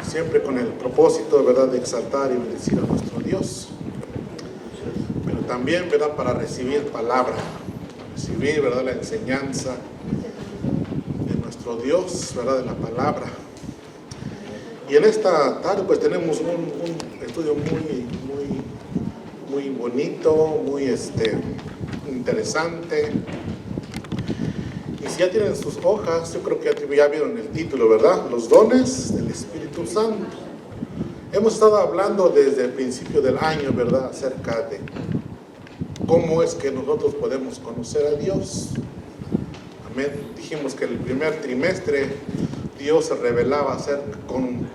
siempre con el propósito, ¿verdad?, de exaltar y bendecir a nuestro Dios, pero también, ¿verdad?, para recibir palabra, recibir, ¿verdad?, la enseñanza de nuestro Dios, ¿verdad?, de la palabra. Y en esta tarde pues tenemos un estudio muy bonito, muy interesante. Y si ya tienen sus hojas, yo creo que ya vieron el título, ¿verdad? Los dones del Espíritu Santo. Hemos estado hablando desde el principio del año, ¿verdad?, acerca de cómo es que nosotros podemos conocer a Dios. Amén. Dijimos que el primer trimestre Dios se revelaba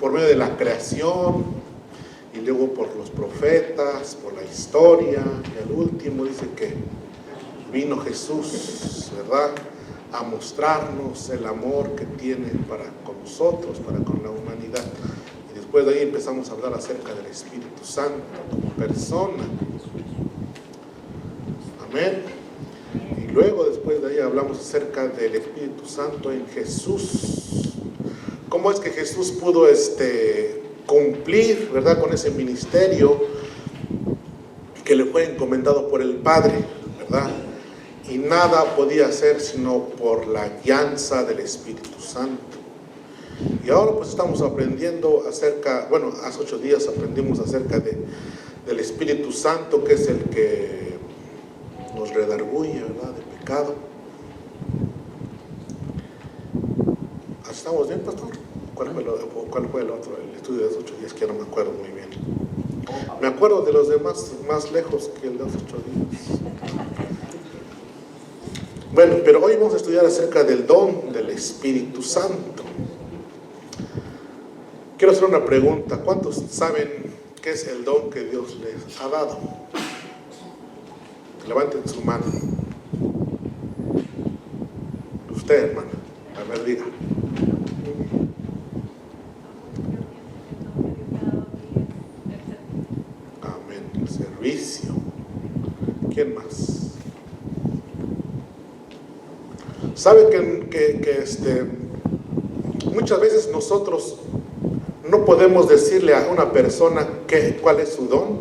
por medio de la creación, y luego por los profetas, por la historia, y al último dice que vino Jesús, ¿verdad?, a mostrarnos el amor que tiene para con nosotros, para con la humanidad. Y después de ahí empezamos a hablar acerca del Espíritu Santo como persona. Amén. Y luego después de ahí hablamos acerca del Espíritu Santo en Jesús. ¿Cómo es que Jesús pudo cumplir, ¿verdad?, con ese ministerio que le fue encomendado por el Padre, ¿verdad? Y nada podía hacer sino por la guianza del Espíritu Santo. Y ahora pues estamos aprendiendo hace 8 días aprendimos acerca del Espíritu Santo, que es el que nos redarguye, ¿verdad?, de pecado. ¿Estamos bien, pastor? ¿Cuál fue el otro? El estudio de los 8 días, que no me acuerdo muy bien. Me acuerdo de los demás más lejos que el de los 8 días. Bueno, pero hoy vamos a estudiar acerca del don del Espíritu Santo. Quiero hacer una pregunta. ¿Cuántos saben qué es el don que Dios les ha dado? Levanten su mano. Usted, hermana. A ver, diga. Amén. El servicio. ¿Quién más? ¿Sabe que muchas veces nosotros no podemos decirle a una persona cuál es su don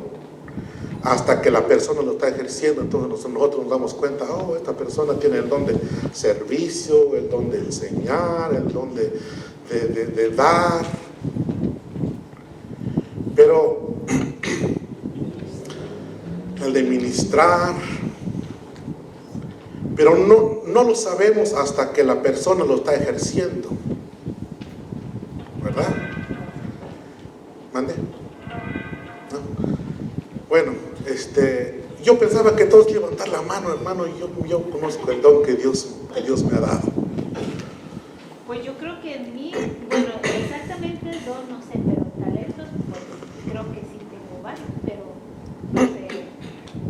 hasta que la persona lo está ejerciendo? Entonces nosotros nos damos cuenta, esta persona tiene el don de servicio, el don de enseñar, el don de dar. Pero el de ministrar. Pero no lo sabemos hasta que la persona lo está ejerciendo, ¿verdad? ¿Mande? ¿No? Bueno, yo pensaba que todos levantar la mano, hermano, y yo conozco el don que Dios me ha dado. Pues yo creo que en mí, bueno, exactamente el don no sé, pero talentos, pues creo que sí tengo varios, pero no sé,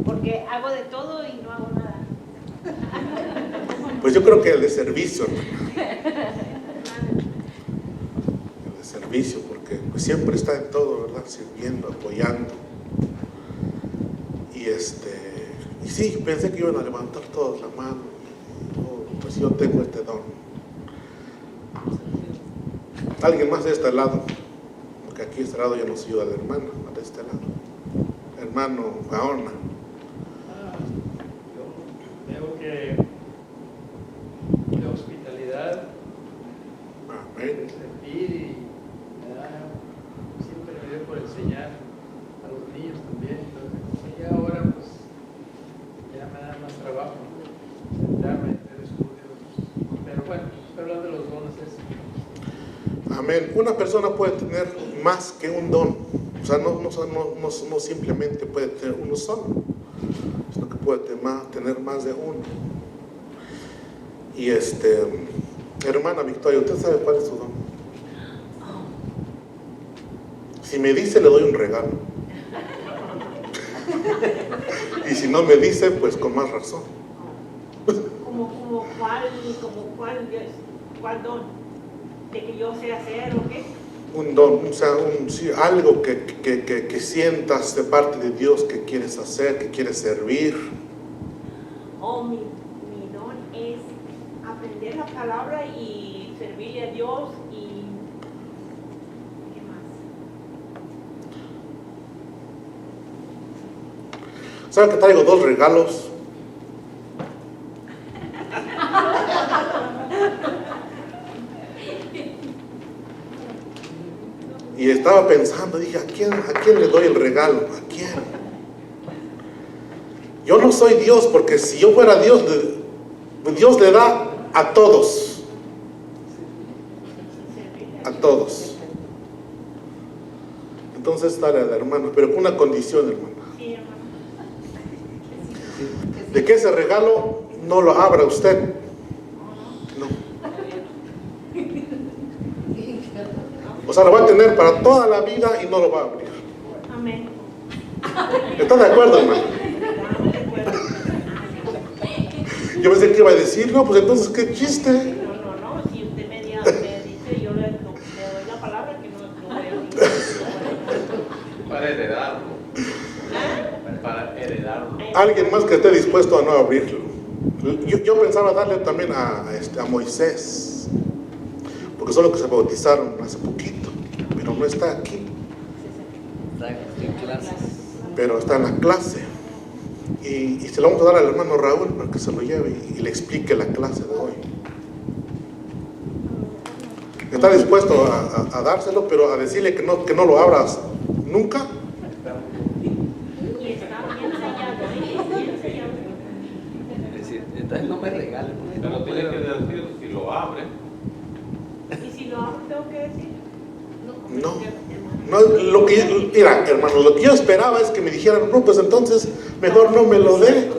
porque hago de todo y no hago nada. Pues yo creo que el de servicio, hermano. El de servicio, porque pues siempre está en todo, ¿verdad? Sirviendo, apoyando. Y sí, pensé que iban a levantar todos la mano. Pues yo tengo este don. ¿Alguien más de este lado? Porque aquí de este lado ya nos ayuda el hermano, de este lado. Hermano Gaona. Yo veo que de hospitalidad, Amén. de servir, y siempre me dio por enseñar a los niños también. Entonces, y ahora pues ya me da más trabajo sentarme, hacer estudios. Pero bueno, estoy hablando de los dones. Amén. Una persona puede tener más que un don. O sea, no simplemente puede tener uno solo, sino que puede tener más de uno. Y hermana Victoria, ¿usted sabe cuál es su don? Si me dice, le doy un regalo. Y si no me dice, pues con más razón. ¿Cuál don? ¿De que yo sé hacer o qué? Un don, o sea, algo que sientas de parte de Dios que quieres hacer, que quieres servir. Mi don es aprender la palabra y servirle a Dios y ¿Sabe que traigo 2 regalos? Y estaba pensando, dije, ¿a quién le doy el regalo? ¿A quién? Yo no soy Dios, porque si yo fuera Dios, Dios le da a todos. A todos. Entonces dale a la hermana, pero con una condición, hermana. Sí, hermano. De que ese regalo no lo abra usted. No. O sea, lo va a tener para toda la vida y no lo va a abrir. Amén. ¿Estás de acuerdo, hermano? Yo pensé que iba a decir, no, pues entonces, ¿qué chiste? No, si usted me dice, yo le doy la palabra que no voy a decir. Para heredarlo. Para heredarlo. Alguien más que esté dispuesto a no abrirlo. Yo pensaba darle también a Moisés, porque son los que se bautizaron hace poquito, pero no está aquí. Está en clases. Pero está en la clase. Y se lo vamos a dar al hermano Raúl para que se lo lleve y le explique la clase de hoy. Está dispuesto a dárselo, pero a decirle que no lo abras nunca. Y está bien sellado, bien sellado. Es decir, entonces no me regalen. Pero tiene que decir si lo abre. Y si lo abro, tengo que decir. No, mira, hermano, lo que yo esperaba es que me dijeran, no, pues entonces mejor no me lo dé.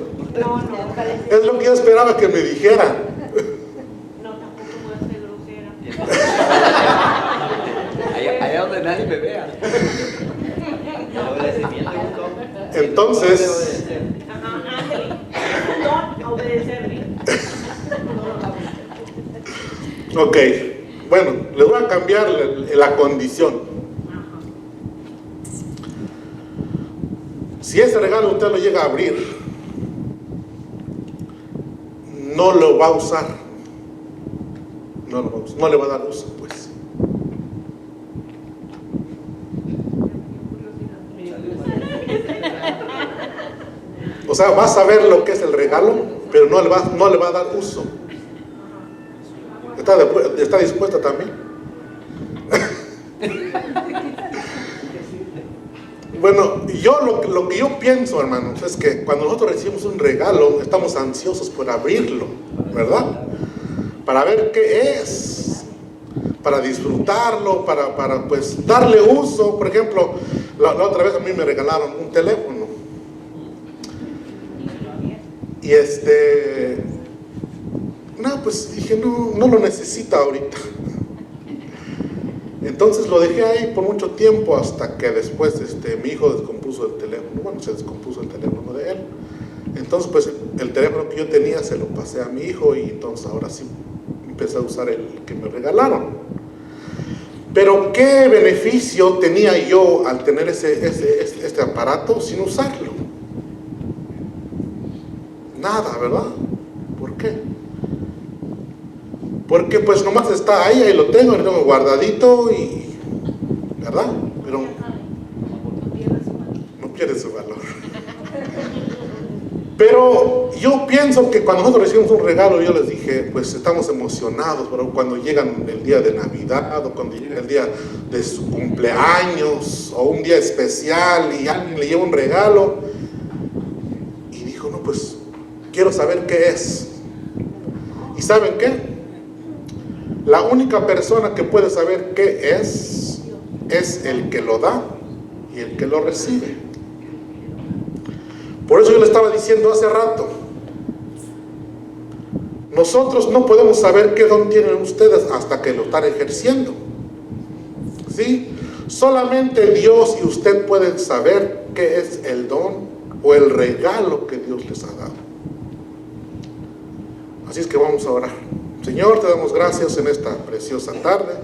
No, parece. Es lo que yo esperaba que me dijeran. No, tampoco voy a ser grosera. Allá donde nadie me vea. Entonces, Ajá, ándale. Es un don a obedecerle. ok, bueno, les voy a cambiar la condición. Si ese regalo usted lo llega a abrir, no lo va a usar. No le va a dar uso, pues. O sea, va a saber lo que es el regalo, pero no le va a dar uso. ¿Está dispuesta también? Bueno, lo que yo pienso, hermanos, es que cuando nosotros recibimos un regalo, estamos ansiosos por abrirlo, ¿verdad? Para ver qué es, para disfrutarlo, para pues darle uso. Por ejemplo, la otra vez a mí me regalaron un teléfono. Y pues dije, no lo necesita ahorita. Entonces lo dejé ahí por mucho tiempo hasta que después mi hijo descompuso el teléfono. Bueno, se descompuso el teléfono de él. Entonces pues el teléfono que yo tenía se lo pasé a mi hijo y entonces ahora sí empecé a usar el que me regalaron. Pero ¿qué beneficio tenía yo al tener este aparato sin usarlo? Nada, ¿verdad? ¿Por qué? Porque pues nomás está ahí lo tengo guardadito y, ¿verdad? Pero no pierde su valor. Pero yo pienso que cuando nosotros recibimos un regalo, yo les dije, pues estamos emocionados, pero cuando llegan el día de Navidad o cuando llega el día de su cumpleaños o un día especial y alguien le lleva un regalo y dijo, no, pues quiero saber qué es. ¿Y saben qué? La única persona que puede saber qué es el que lo da y el que lo recibe. Por eso yo le estaba diciendo hace rato, nosotros no podemos saber qué don tienen ustedes hasta que lo están ejerciendo. ¿Sí? Solamente Dios y usted pueden saber qué es el don o el regalo que Dios les ha dado. Así es que vamos a orar. Señor, te damos gracias en esta preciosa tarde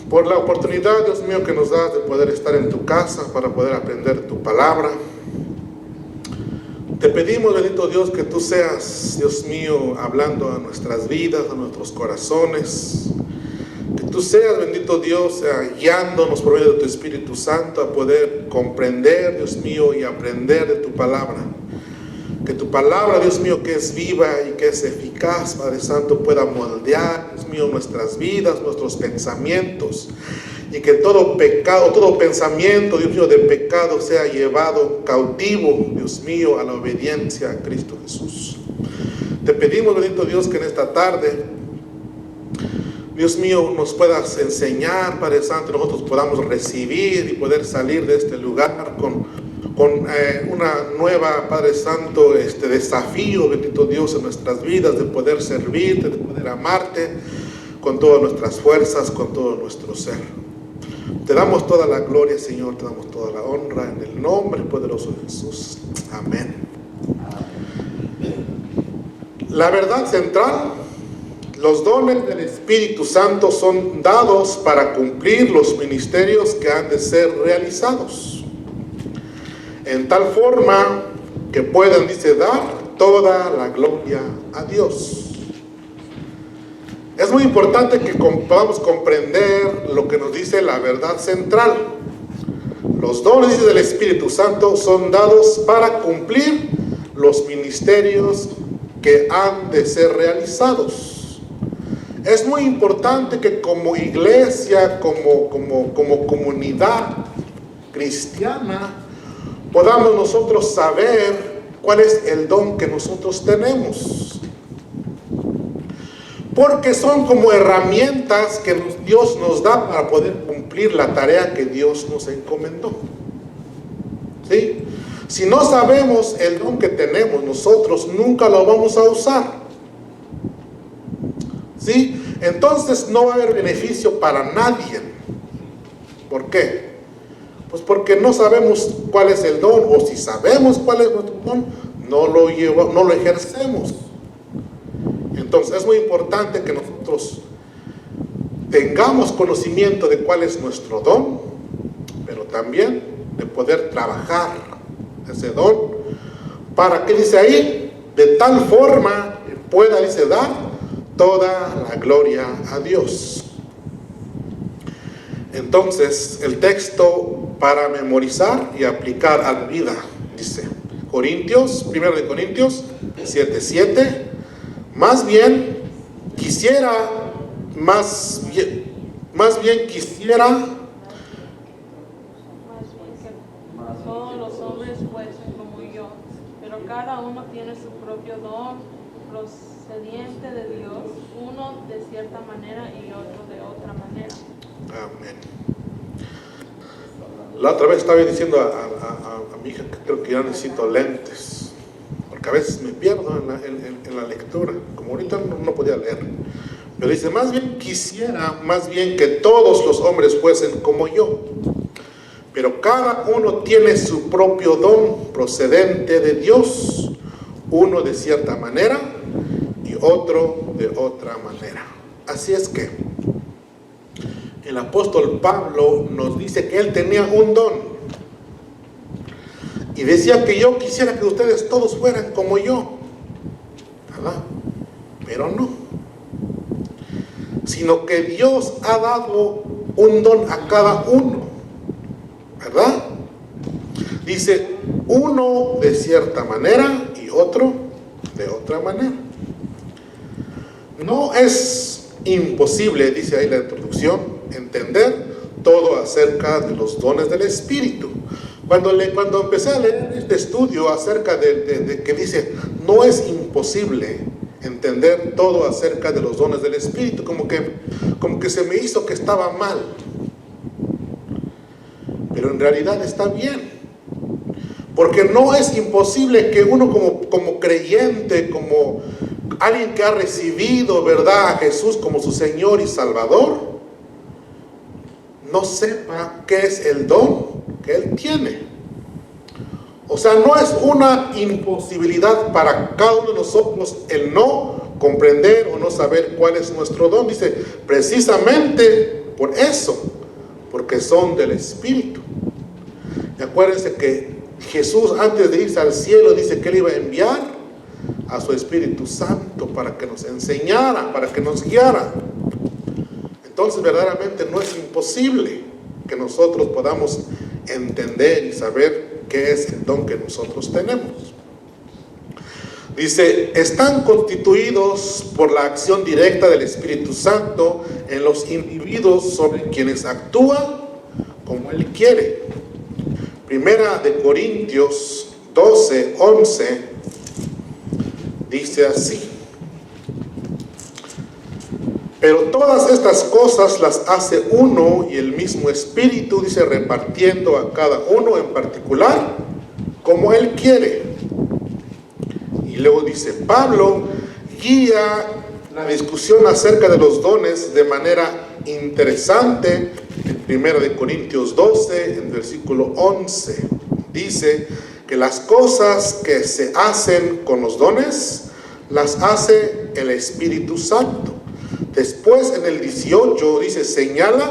por la oportunidad, Dios mío, que nos das de poder estar en tu casa para poder aprender tu palabra. Te pedimos, bendito Dios, que tú seas, Dios mío, hablando a nuestras vidas, a nuestros corazones, Que tú seas, bendito Dios, guiándonos por medio de tu Espíritu Santo a poder comprender, Dios mío, y aprender de tu palabra. Que tu palabra, Dios mío, que es viva y que es eficaz, Padre Santo, pueda moldear, Dios mío, nuestras vidas, nuestros pensamientos. Y que todo pecado, todo pensamiento, Dios mío, de pecado sea llevado cautivo, Dios mío, a la obediencia a Cristo Jesús. Te pedimos, bendito Dios, que en esta tarde, Dios mío, nos puedas enseñar, Padre Santo, nosotros podamos recibir y poder salir de este lugar con una nueva, Padre Santo, desafío, bendito Dios, en nuestras vidas, de poder servirte, de poder amarte con todas nuestras fuerzas, con todo nuestro ser. Te damos toda la gloria, Señor, te damos toda la honra en el nombre poderoso de Jesús. Amén. La verdad central: los dones del Espíritu Santo son dados para cumplir los ministerios que han de ser realizados, en tal forma que puedan, dice, dar toda la gloria a Dios. Es muy importante que podamos comprender lo que nos dice la verdad central. Los dones, dice, del Espíritu Santo son dados para cumplir los ministerios que han de ser realizados. Es muy importante que como iglesia, como comunidad cristiana, podamos nosotros saber cuál es el don que nosotros tenemos. Porque son como herramientas que Dios nos da para poder cumplir la tarea que Dios nos encomendó. ¿Sí? Si no sabemos el don que tenemos, nosotros nunca lo vamos a usar. ¿Sí? Entonces no va a haber beneficio para nadie. ¿Por qué? Pues porque no sabemos cuál es el don, o si sabemos cuál es nuestro don, no lo ejercemos. Entonces es muy importante que nosotros tengamos conocimiento de cuál es nuestro don, pero también de poder trabajar ese don para que, dice ahí, de tal forma que pueda, dice, dar toda la gloria a Dios. Entonces el texto para memorizar y aplicar a la vida, dice Corintios, 1 de Corintios 7:7. Más bien quisiera todos los hombres fuesen como yo, pero cada uno tiene su propio don procediente de Dios, uno de cierta manera y otro de otra manera. Amén. La otra vez estaba diciendo a mi hija que creo que ya necesito lentes, porque a veces me pierdo en la lectura, como ahorita no podía leer. Pero dice, más bien que todos los hombres fuesen como yo, pero cada uno tiene su propio don procedente de Dios, uno de cierta manera y otro de otra manera. Así es que el apóstol Pablo nos dice que él tenía un don y decía que yo quisiera que ustedes todos fueran como yo, ¿verdad? Pero no, sino que Dios ha dado un don a cada uno, ¿verdad? Dice, uno de cierta manera y otro de otra manera. No es imposible, dice ahí la introducción, entender todo acerca de los dones del Espíritu. Cuando empecé a leer este estudio acerca de que dice, no es imposible entender todo acerca de los dones del Espíritu, como que se me hizo que estaba mal. Pero en realidad está bien. Porque no es imposible que uno como creyente, como alguien que ha recibido, ¿verdad?, a Jesús como su Señor y Salvador, no sepa qué es el don que Él tiene. O sea, no es una imposibilidad para cada uno de nosotros el no comprender o no saber cuál es nuestro don. Dice, precisamente por eso, porque son del Espíritu. Y acuérdense que Jesús, antes de irse al cielo, dice que Él iba a enviar a su Espíritu Santo para que nos enseñara, para que nos guiara. entonces verdaderamente no es imposible que nosotros podamos entender y saber qué es el don que nosotros tenemos. Dice, están constituidos por la acción directa del Espíritu Santo en los individuos sobre quienes actúa como Él quiere. Primera de Corintios 12:11 dice así: pero todas estas cosas las hace uno y el mismo Espíritu, dice, repartiendo a cada uno en particular como Él quiere. Y luego dice, Pablo guía la discusión acerca de los dones de manera interesante en 1 Corintios 12, en versículo 11. Dice que las cosas que se hacen con los dones las hace el Espíritu Santo. Después en el 18 dice, señala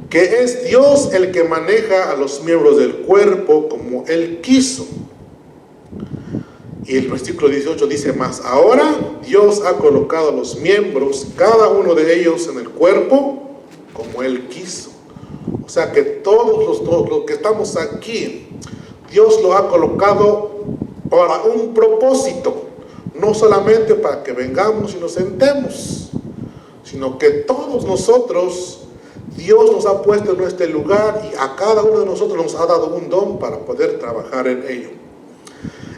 que es Dios el que maneja a los miembros del cuerpo como Él quiso. Y el versículo 18 dice, más ahora Dios ha colocado a los miembros, cada uno de ellos en el cuerpo como Él quiso. O sea que todos los que estamos aquí, Dios lo ha colocado para un propósito, no solamente para que vengamos y nos sentemos, sino que todos nosotros, Dios nos ha puesto en este lugar y a cada uno de nosotros nos ha dado un don para poder trabajar en ello.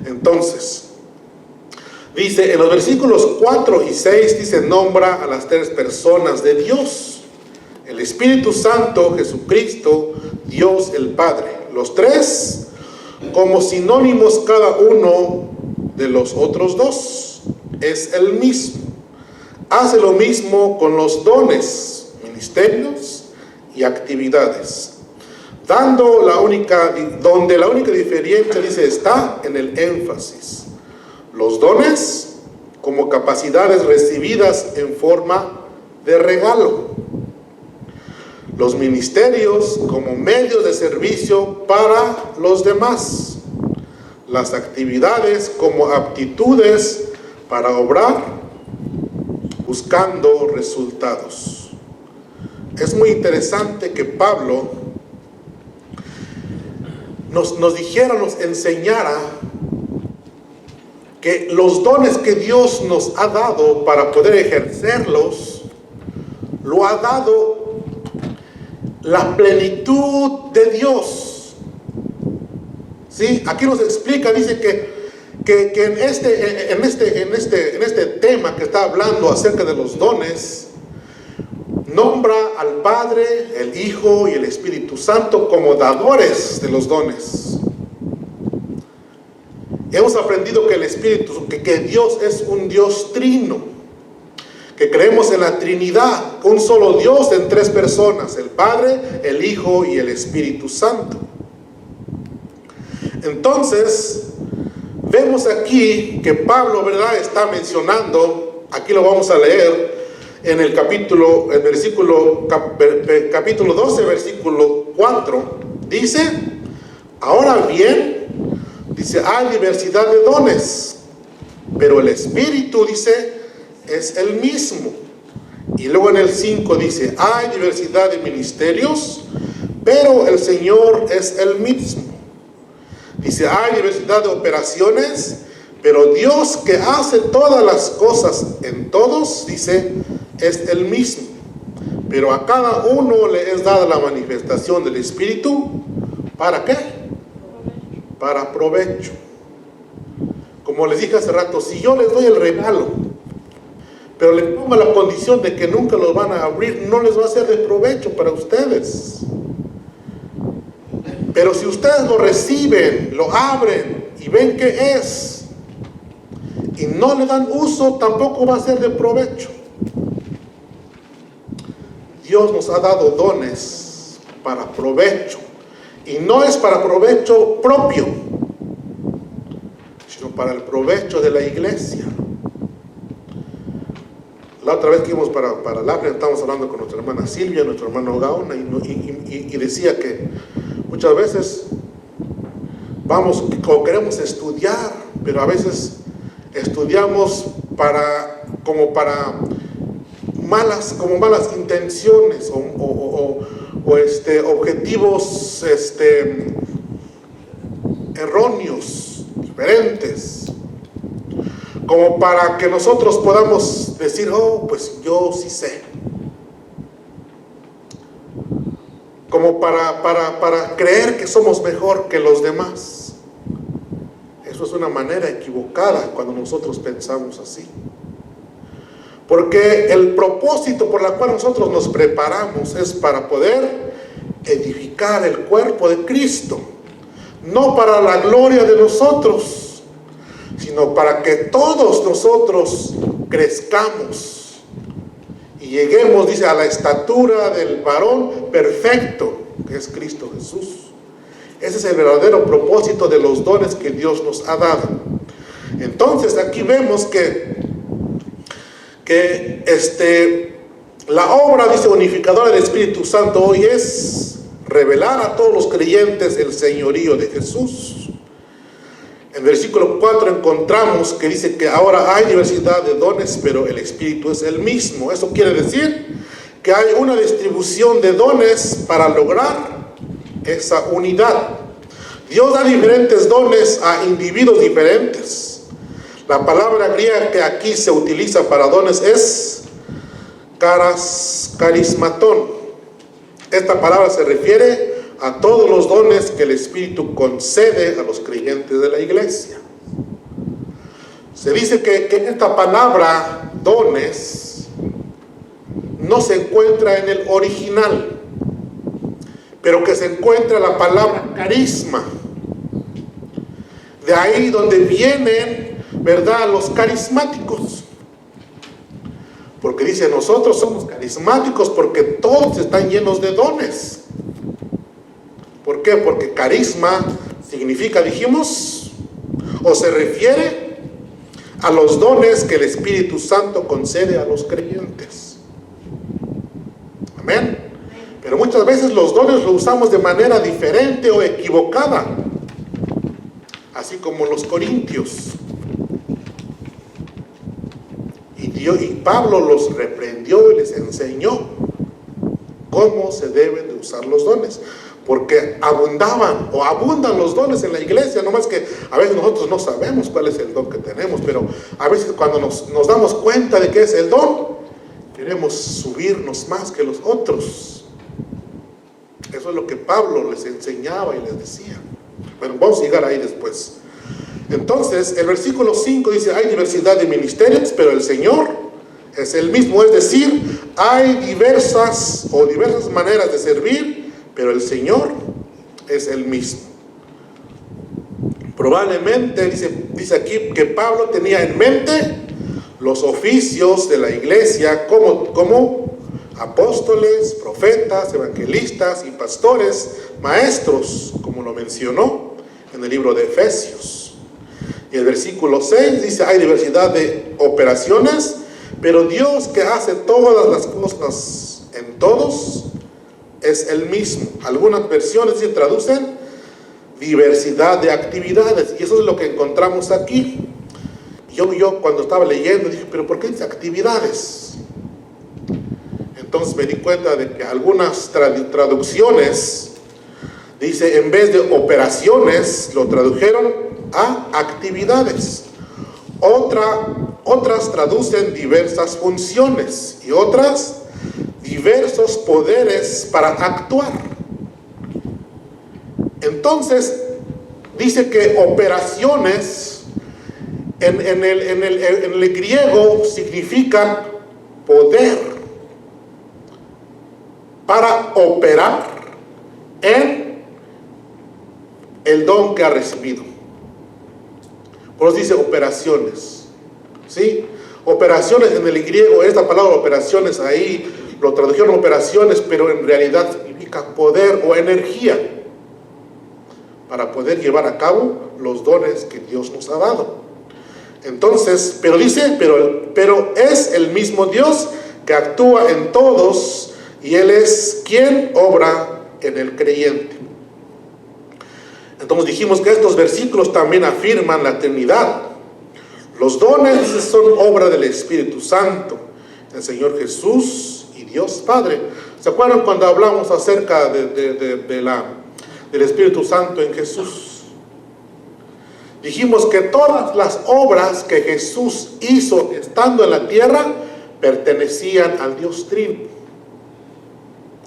Entonces, dice en los versículos 4 y 6, dice, nombra a las tres personas de Dios: el Espíritu Santo, Jesucristo, Dios el Padre. Los tres como sinónimos cada uno de los otros dos. Es el mismo. Hace lo mismo con los dones, ministerios y actividades, donde la única diferencia, dice, está en el énfasis. Los dones como capacidades recibidas en forma de regalo. Los ministerios como medios de servicio para los demás. Las actividades como aptitudes para obrar buscando resultados. Es muy interesante que Pablo nos dijera, nos enseñara que los dones que Dios nos ha dado para poder ejercerlos, lo ha dado la plenitud de Dios. ¿Sí? Aquí nos explica, dice que en este tema que está hablando acerca de los dones, nombra al Padre, el Hijo y el Espíritu Santo como dadores de los dones. Hemos aprendido que el Espíritu, que Dios es un Dios trino, que creemos en la Trinidad, un solo Dios en tres personas: el Padre, el Hijo y el Espíritu Santo. Entonces, vemos aquí que Pablo, ¿verdad?, está mencionando, aquí lo vamos a leer en el capítulo 12, versículo 4, dice, ahora bien, dice, hay diversidad de dones, pero el Espíritu, dice, es el mismo. Y luego en el 5 dice, hay diversidad de ministerios, pero el Señor es el mismo. Dice, hay diversidad de operaciones, pero Dios que hace todas las cosas en todos, dice, es el mismo. Pero a cada uno le es dada la manifestación del Espíritu. ¿Para qué? Para provecho. Como les dije hace rato, si yo les doy el regalo, pero le pongo la condición de que nunca los van a abrir, no les va a ser de provecho para ustedes. Pero si ustedes lo reciben, lo abren y ven qué es, y no le dan uso, tampoco va a ser de provecho. Dios nos ha dado dones para provecho, y no es para provecho propio, sino para el provecho de la iglesia. La otra vez que íbamos para Lapland, estábamos hablando con nuestra hermana Silvia, nuestro hermano Gaona, y decía que muchas veces vamos o queremos estudiar, pero a veces estudiamos para malas intenciones o objetivos erróneos, diferentes, como para que nosotros podamos decir, oh, pues yo sí sé, como para creer que somos mejor que los demás. Eso es una manera equivocada cuando nosotros pensamos así. Porque el propósito por el cual nosotros nos preparamos es para poder edificar el cuerpo de Cristo. No para la gloria de nosotros, sino para que todos nosotros crezcamos y lleguemos, dice, a la estatura del varón perfecto, que es Cristo Jesús. Ese es el verdadero propósito de los dones que Dios nos ha dado. Entonces aquí vemos que la obra, dice, unificadora del Espíritu Santo hoy es revelar a todos los creyentes el señorío de Jesús. En versículo 4 encontramos que dice que ahora hay diversidad de dones, pero el Espíritu es el mismo. Eso quiere decir que hay una distribución de dones para lograr esa unidad. Dios da diferentes dones a individuos diferentes. La palabra griega que aquí se utiliza para dones es carismatón. Esta palabra se refiere a todos los dones que el Espíritu concede a los creyentes de la iglesia. Se dice que esta palabra dones no se encuentra en el original, pero que se encuentra la palabra carisma. De ahí donde vienen, ¿verdad?, los carismáticos. Porque dice, nosotros somos carismáticos porque todos están llenos de dones. ¿Por qué? Porque carisma significa, dijimos, o se refiere a los dones que el Espíritu Santo concede a los creyentes. Amén. Pero muchas veces los dones los usamos de manera diferente o equivocada, así como los corintios. Y Pablo los reprendió y les enseñó cómo se deben de usar los dones, porque abundan los dones en la iglesia, nomás que a veces nosotros no sabemos cuál es el don que tenemos, pero a veces cuando nos damos cuenta de que es el don, queremos subirnos más que los otros. Eso es lo que Pablo les enseñaba y les decía. Bueno, vamos a llegar ahí después. Entonces, el versículo 5 dice, hay diversidad de ministerios, pero el Señor es el mismo. Es decir, hay diversas maneras de servir, pero el Señor es el mismo. Probablemente, dice aquí, que Pablo tenía en mente los oficios de la iglesia como apóstoles, profetas, evangelistas y pastores, maestros, como lo mencionó en el libro de Efesios. Y el versículo 6 dice, hay diversidad de operaciones, pero Dios que hace todas las cosas en todos es el mismo. Algunas versiones se traducen diversidad de actividades, y eso es lo que encontramos aquí. Yo cuando estaba leyendo dije, pero ¿por qué dice actividades? Entonces me di cuenta de que algunas traducciones dice, en vez de operaciones, lo tradujeron a actividades. Otras traducen diversas funciones y otras diversos poderes para actuar. Entonces dice que operaciones en el griego significa poder para operar en el don que ha recibido. Por eso dice operaciones, ¿sí? Operaciones en el griego, esta palabra operaciones ahí lo tradujeron operaciones, pero en realidad significa poder o energía para poder llevar a cabo los dones que Dios nos ha dado. Entonces, pero dice, pero es el mismo Dios que actúa en todos y Él es quien obra en el creyente. Entonces dijimos que estos versículos también afirman la Trinidad. Los dones son obra del Espíritu Santo. el Señor Jesús y Dios Padre. ¿Se acuerdan cuando hablamos acerca del Espíritu Santo en Jesús? Dijimos que todas las obras que Jesús hizo estando en la tierra pertenecían al Dios Trino,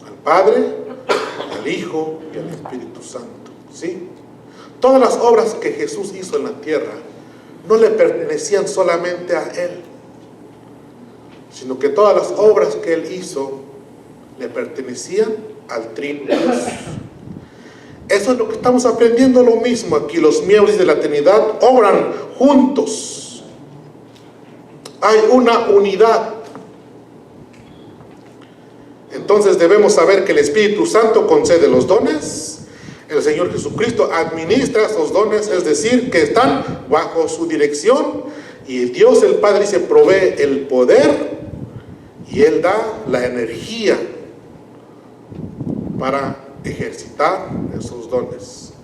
al Padre, al Hijo y al Espíritu Santo, ¿sí? Todas las obras que Jesús hizo en la tierra no le pertenecían solamente a Él, sino que todas las obras que Él hizo le pertenecían al Trino Dios. Eso es lo que estamos aprendiendo, lo mismo aquí. Los miembros de la Trinidad obran juntos. Hay una unidad. Entonces debemos saber que el Espíritu Santo concede los dones. El Señor Jesucristo administra esos dones, es decir, que están bajo su dirección. Y Dios el Padre se provee el poder y Él da la energía para ejercitar esos dones.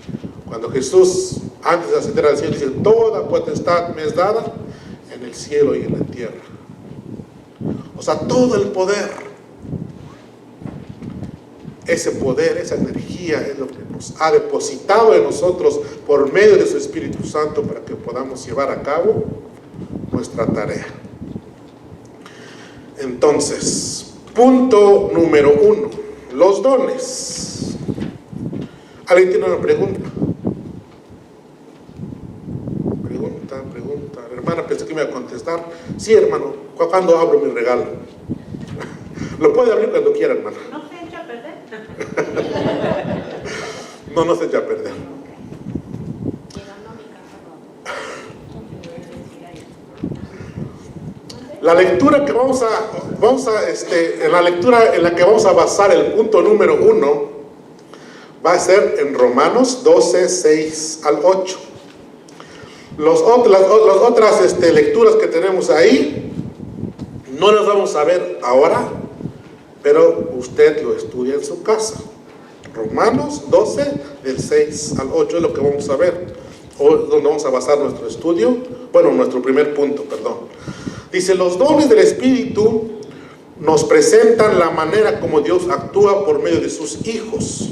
Cuando Jesús, antes de ascender al cielo, dice: toda potestad me es dada en el cielo y en la tierra. O sea, todo el poder, ese poder, esa energía es lo que nos ha depositado en nosotros por medio de su Espíritu Santo para que podamos llevar a cabo nuestra tarea. Entonces, punto número 1, los dones. ¿Alguien tiene una pregunta? Pregunta. Hermana, pensé que me iba a contestar. Sí, hermano, ¿cuándo abro mi regalo? Lo puede abrir cuando quiera, hermano. ¿No se echa a perder? No se echa a perder. Llegando a mi casa no. La lectura que en la lectura en la que vamos a basar el punto número 1 va a ser en Romanos 12, 6 al 8. Las otras lecturas que tenemos ahí no las vamos a ver ahora, pero usted lo estudia en su casa. Romanos 12, del 6 al 8 es lo que vamos a ver, o donde vamos a basar nuestro estudio, nuestro primer punto, perdón. Dice: los dones del Espíritu nos presentan la manera como Dios actúa por medio de sus hijos.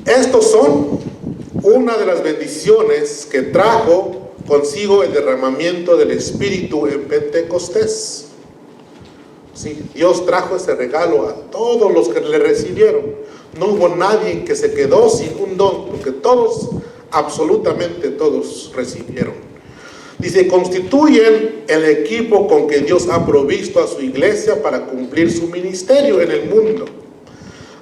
Estos son una de las bendiciones que trajo consigo el derramamiento del Espíritu en Pentecostés. Sí, Dios trajo ese regalo a todos los que le recibieron. No hubo nadie que se quedó sin un don, porque todos, absolutamente todos, recibieron. Dice: constituyen el equipo con que Dios ha provisto a su iglesia para cumplir su ministerio en el mundo.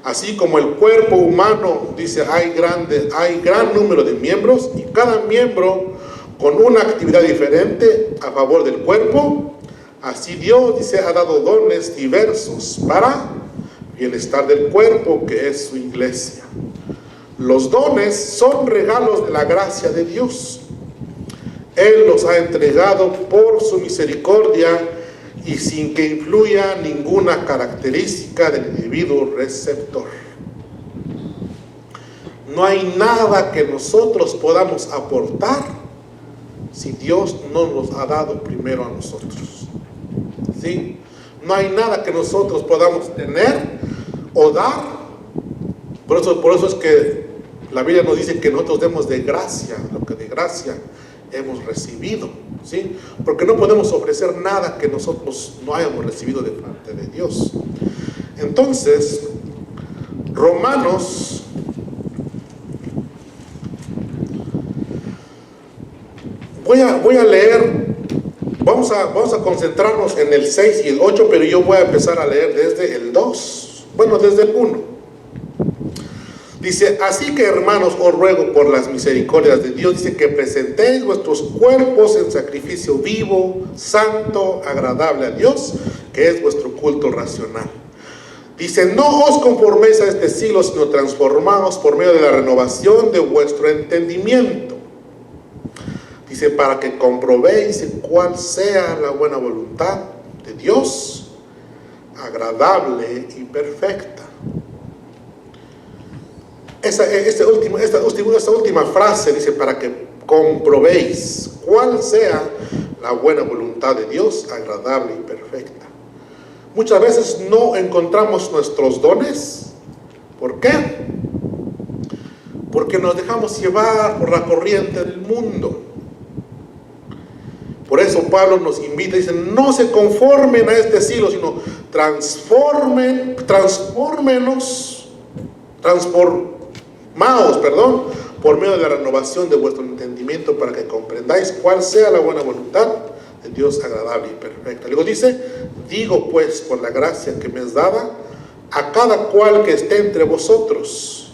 Así como el cuerpo humano, dice, hay gran número de miembros, y cada miembro con una actividad diferente a favor del cuerpo. Así Dios, dice, ha dado dones diversos para bienestar del cuerpo, que es su iglesia. Los dones son regalos de la gracia de Dios. Él los ha entregado por su misericordia y sin que influya ninguna característica del individuo receptor. No hay nada que nosotros podamos aportar si Dios no nos ha dado primero a nosotros. ¿Sí? No hay nada que nosotros podamos tener o dar. Por eso es que la Biblia nos dice que nosotros demos de gracia lo que de gracia hemos recibido, ¿sí? Porque no podemos ofrecer nada que nosotros no hayamos recibido de parte de Dios. Entonces, Romanos voy a leer, vamos a concentrarnos en el 6 y el 8, pero yo voy a empezar a leer desde el 2, desde el 1. Dice: así que, hermanos, os ruego por las misericordias de Dios, dice, que presentéis vuestros cuerpos en sacrificio vivo, santo, agradable a Dios, que es vuestro culto racional. Dice: no os conforméis a este siglo, sino transformaos por medio de la renovación de vuestro entendimiento. Dice: para que comprobéis cuál sea la buena voluntad de Dios, agradable y perfecta. Esta última frase dice: para que comprobéis cuál sea la buena voluntad de Dios, agradable y perfecta. Muchas veces no encontramos nuestros dones. ¿Por qué? Porque nos dejamos llevar por la corriente del mundo. Por eso Pablo nos invita y dice, no se conformen a este siglo, sino transformaos, por medio de la renovación de vuestro entendimiento, para que comprendáis cuál sea la buena voluntad de Dios, agradable y perfecta. Luego dice, digo pues, por la gracia que me es dada, a cada cual que esté entre vosotros,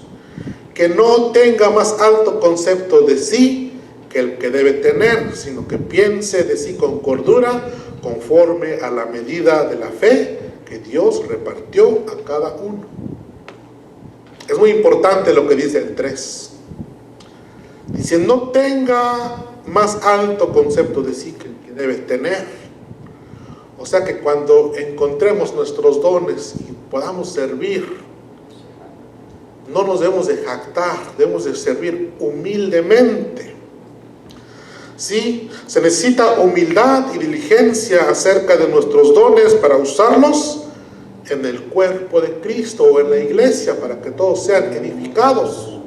que no tenga más alto concepto de sí que el que debe tener, sino que piense de sí con cordura, conforme a la medida de la fe que Dios repartió a cada uno. Es muy importante lo que dice el 3. Dice, no tenga más alto concepto de sí que el que debe tener. O sea que cuando encontremos nuestros dones y podamos servir, no nos debemos de jactar, debemos de servir humildemente. Sí, se necesita humildad y diligencia acerca de nuestros dones para usarlos en el cuerpo de Cristo o en la iglesia, para que todos sean edificados.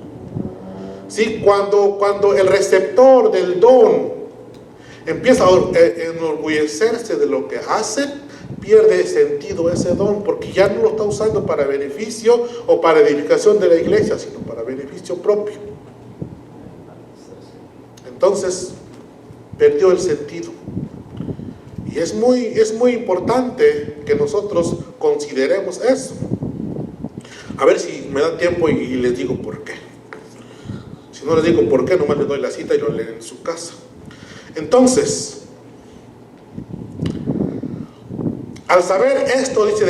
Sí, cuando el receptor del don empieza a enorgullecerse de lo que hace, pierde sentido ese don, porque ya no lo está usando para beneficio o para edificación de la iglesia, sino para beneficio propio. Entonces perdió el sentido. Y es muy importante que nosotros consideremos eso. A ver si me da tiempo y les digo por qué. Si no les digo por qué, nomás les doy la cita y lo leen en su casa. Entonces, al saber esto, dice,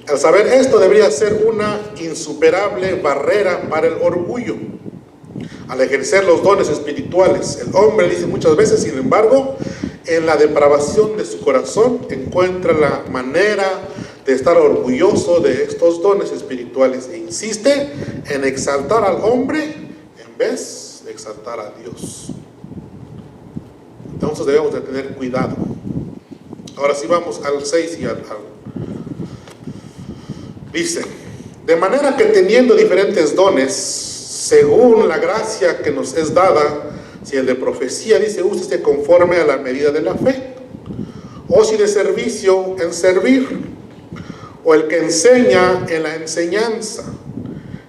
al saber esto debería ser una insuperable barrera para el orgullo. Al ejercer los dones espirituales, el hombre, dice muchas veces, sin embargo, en la depravación de su corazón encuentra la manera de estar orgulloso de estos dones espirituales e insiste en exaltar al hombre en vez de exaltar a Dios. Entonces debemos de tener cuidado. Ahora sí vamos al 6 y al dice, de manera que teniendo diferentes dones, según la gracia que nos es dada, si el de profecía, dice, úsese conforme a la medida de la fe, o si de servicio, en servir, o el que enseña, en la enseñanza,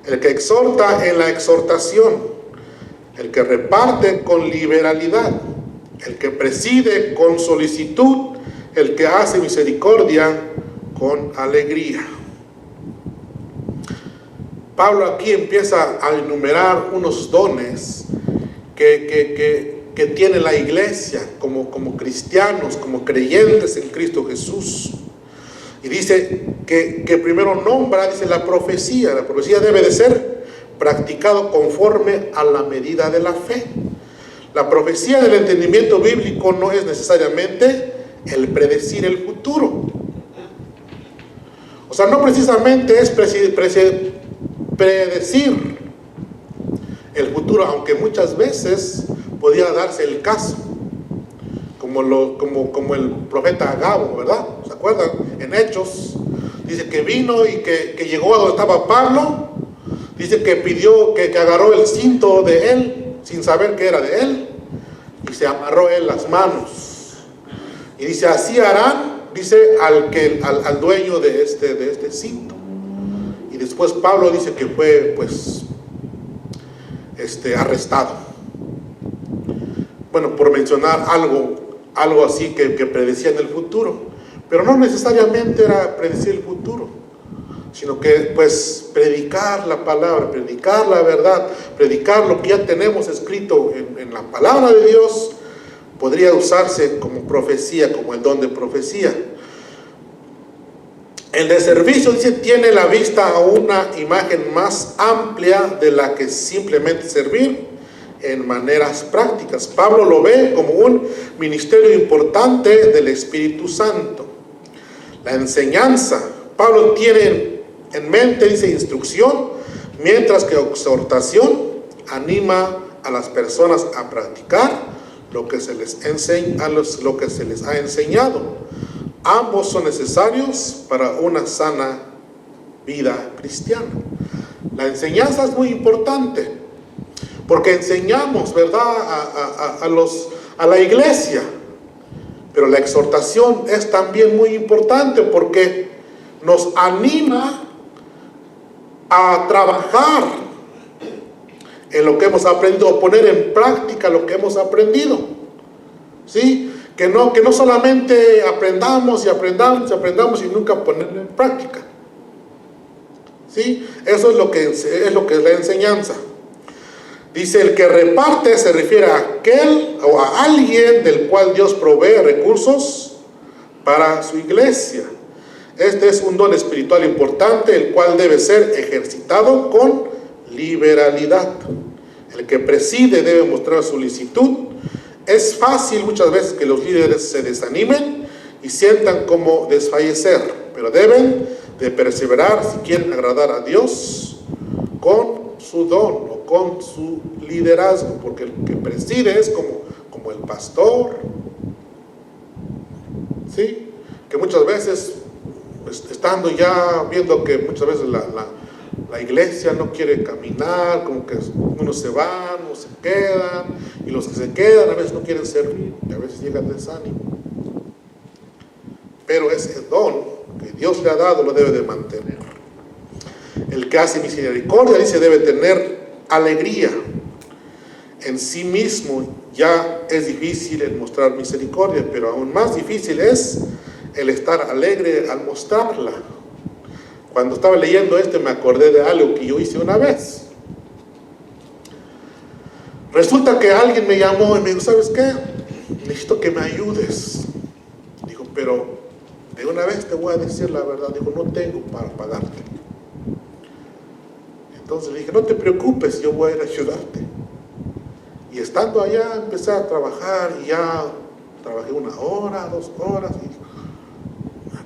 el que exhorta, en la exhortación, el que reparte con liberalidad, el que preside con solicitud, el que hace misericordia con alegría. Pablo aquí empieza a enumerar unos dones que tiene la iglesia como cristianos, como creyentes en Cristo Jesús. Y dice que primero nombra, dice, la profecía. La profecía debe de ser practicado conforme a la medida de la fe. La profecía del entendimiento bíblico no es necesariamente el predecir el futuro. O sea, no precisamente es predecir el futuro, aunque muchas veces podía darse el caso, como el profeta Agabo, ¿verdad? ¿Se acuerdan? En Hechos, dice que vino y que llegó a donde estaba Pablo, dice que pidió, que agarró el cinto de él, sin saber que era de él, y se amarró él las manos. Y dice, así harán, dice, al dueño de este cinto. Y después Pablo dice que fue, pues, arrestado. Bueno, por mencionar algo así que predecía en el futuro. Pero no necesariamente era predecir el futuro, sino que, pues, predicar la palabra, predicar la verdad, predicar lo que ya tenemos escrito en la palabra de Dios, podría usarse como profecía, como el don de profecía. El de servicio, dice, tiene la vista a una imagen más amplia de la que simplemente servir en maneras prácticas. Pablo lo ve como un ministerio importante del Espíritu Santo. La enseñanza, Pablo tiene en mente, dice, instrucción, mientras que exhortación anima a las personas a practicar lo que se les lo que se les ha enseñado. Ambos son necesarios para una sana vida cristiana. La enseñanza es muy importante, porque enseñamos, ¿verdad?, a la iglesia. Pero la exhortación es también muy importante, porque nos anima a trabajar en lo que hemos aprendido, o poner en práctica lo que hemos aprendido. ¿Sí? Que no solamente aprendamos y nunca ponerlo en práctica. ¿Sí? Eso es lo que es la enseñanza. Dice, el que reparte se refiere a aquel o a alguien del cual Dios provee recursos para su iglesia. Este es un don espiritual importante, el cual debe ser ejercitado con liberalidad. El que preside debe mostrar solicitud. Es fácil muchas veces que los líderes se desanimen y sientan como desfallecer, pero deben de perseverar si quieren agradar a Dios con su don o con su liderazgo, porque el que preside es como el pastor, ¿sí? Que muchas veces, estando ya viendo que muchas veces la iglesia no quiere caminar, como que unos se van, unos se quedan, y los que se quedan a veces no quieren servir, y a veces llega el desánimo. Pero ese don que Dios le ha dado lo debe de mantener. El que hace misericordia, dice, debe tener alegría. En sí mismo ya es difícil el mostrar misericordia, pero aún más difícil es el estar alegre al mostrarla. Cuando estaba leyendo me acordé de algo que yo hice una vez. Resulta que alguien me llamó y me dijo, ¿sabes qué? Necesito que me ayudes. Dijo, pero de una vez te voy a decir la verdad. Dijo, no tengo para pagarte. Entonces le dije, no te preocupes, yo voy a ir a ayudarte. Y estando allá empecé a trabajar y ya trabajé 1 hora, 2 horas y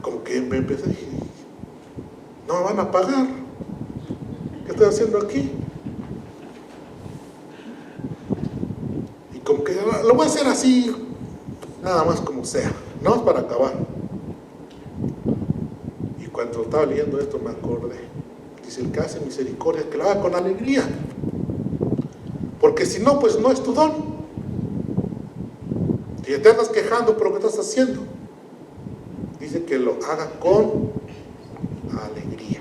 como que me empecé a decir, no me van a pagar. ¿Qué estoy haciendo aquí? Y como que lo voy a hacer así, nada más como sea, no es para acabar. Y cuando estaba leyendo esto me acordé. Dice, el que hace misericordia, que lo haga con alegría. Porque si no, pues no es tu don. Si te andas quejando por lo que estás haciendo, dice que lo haga con alegría.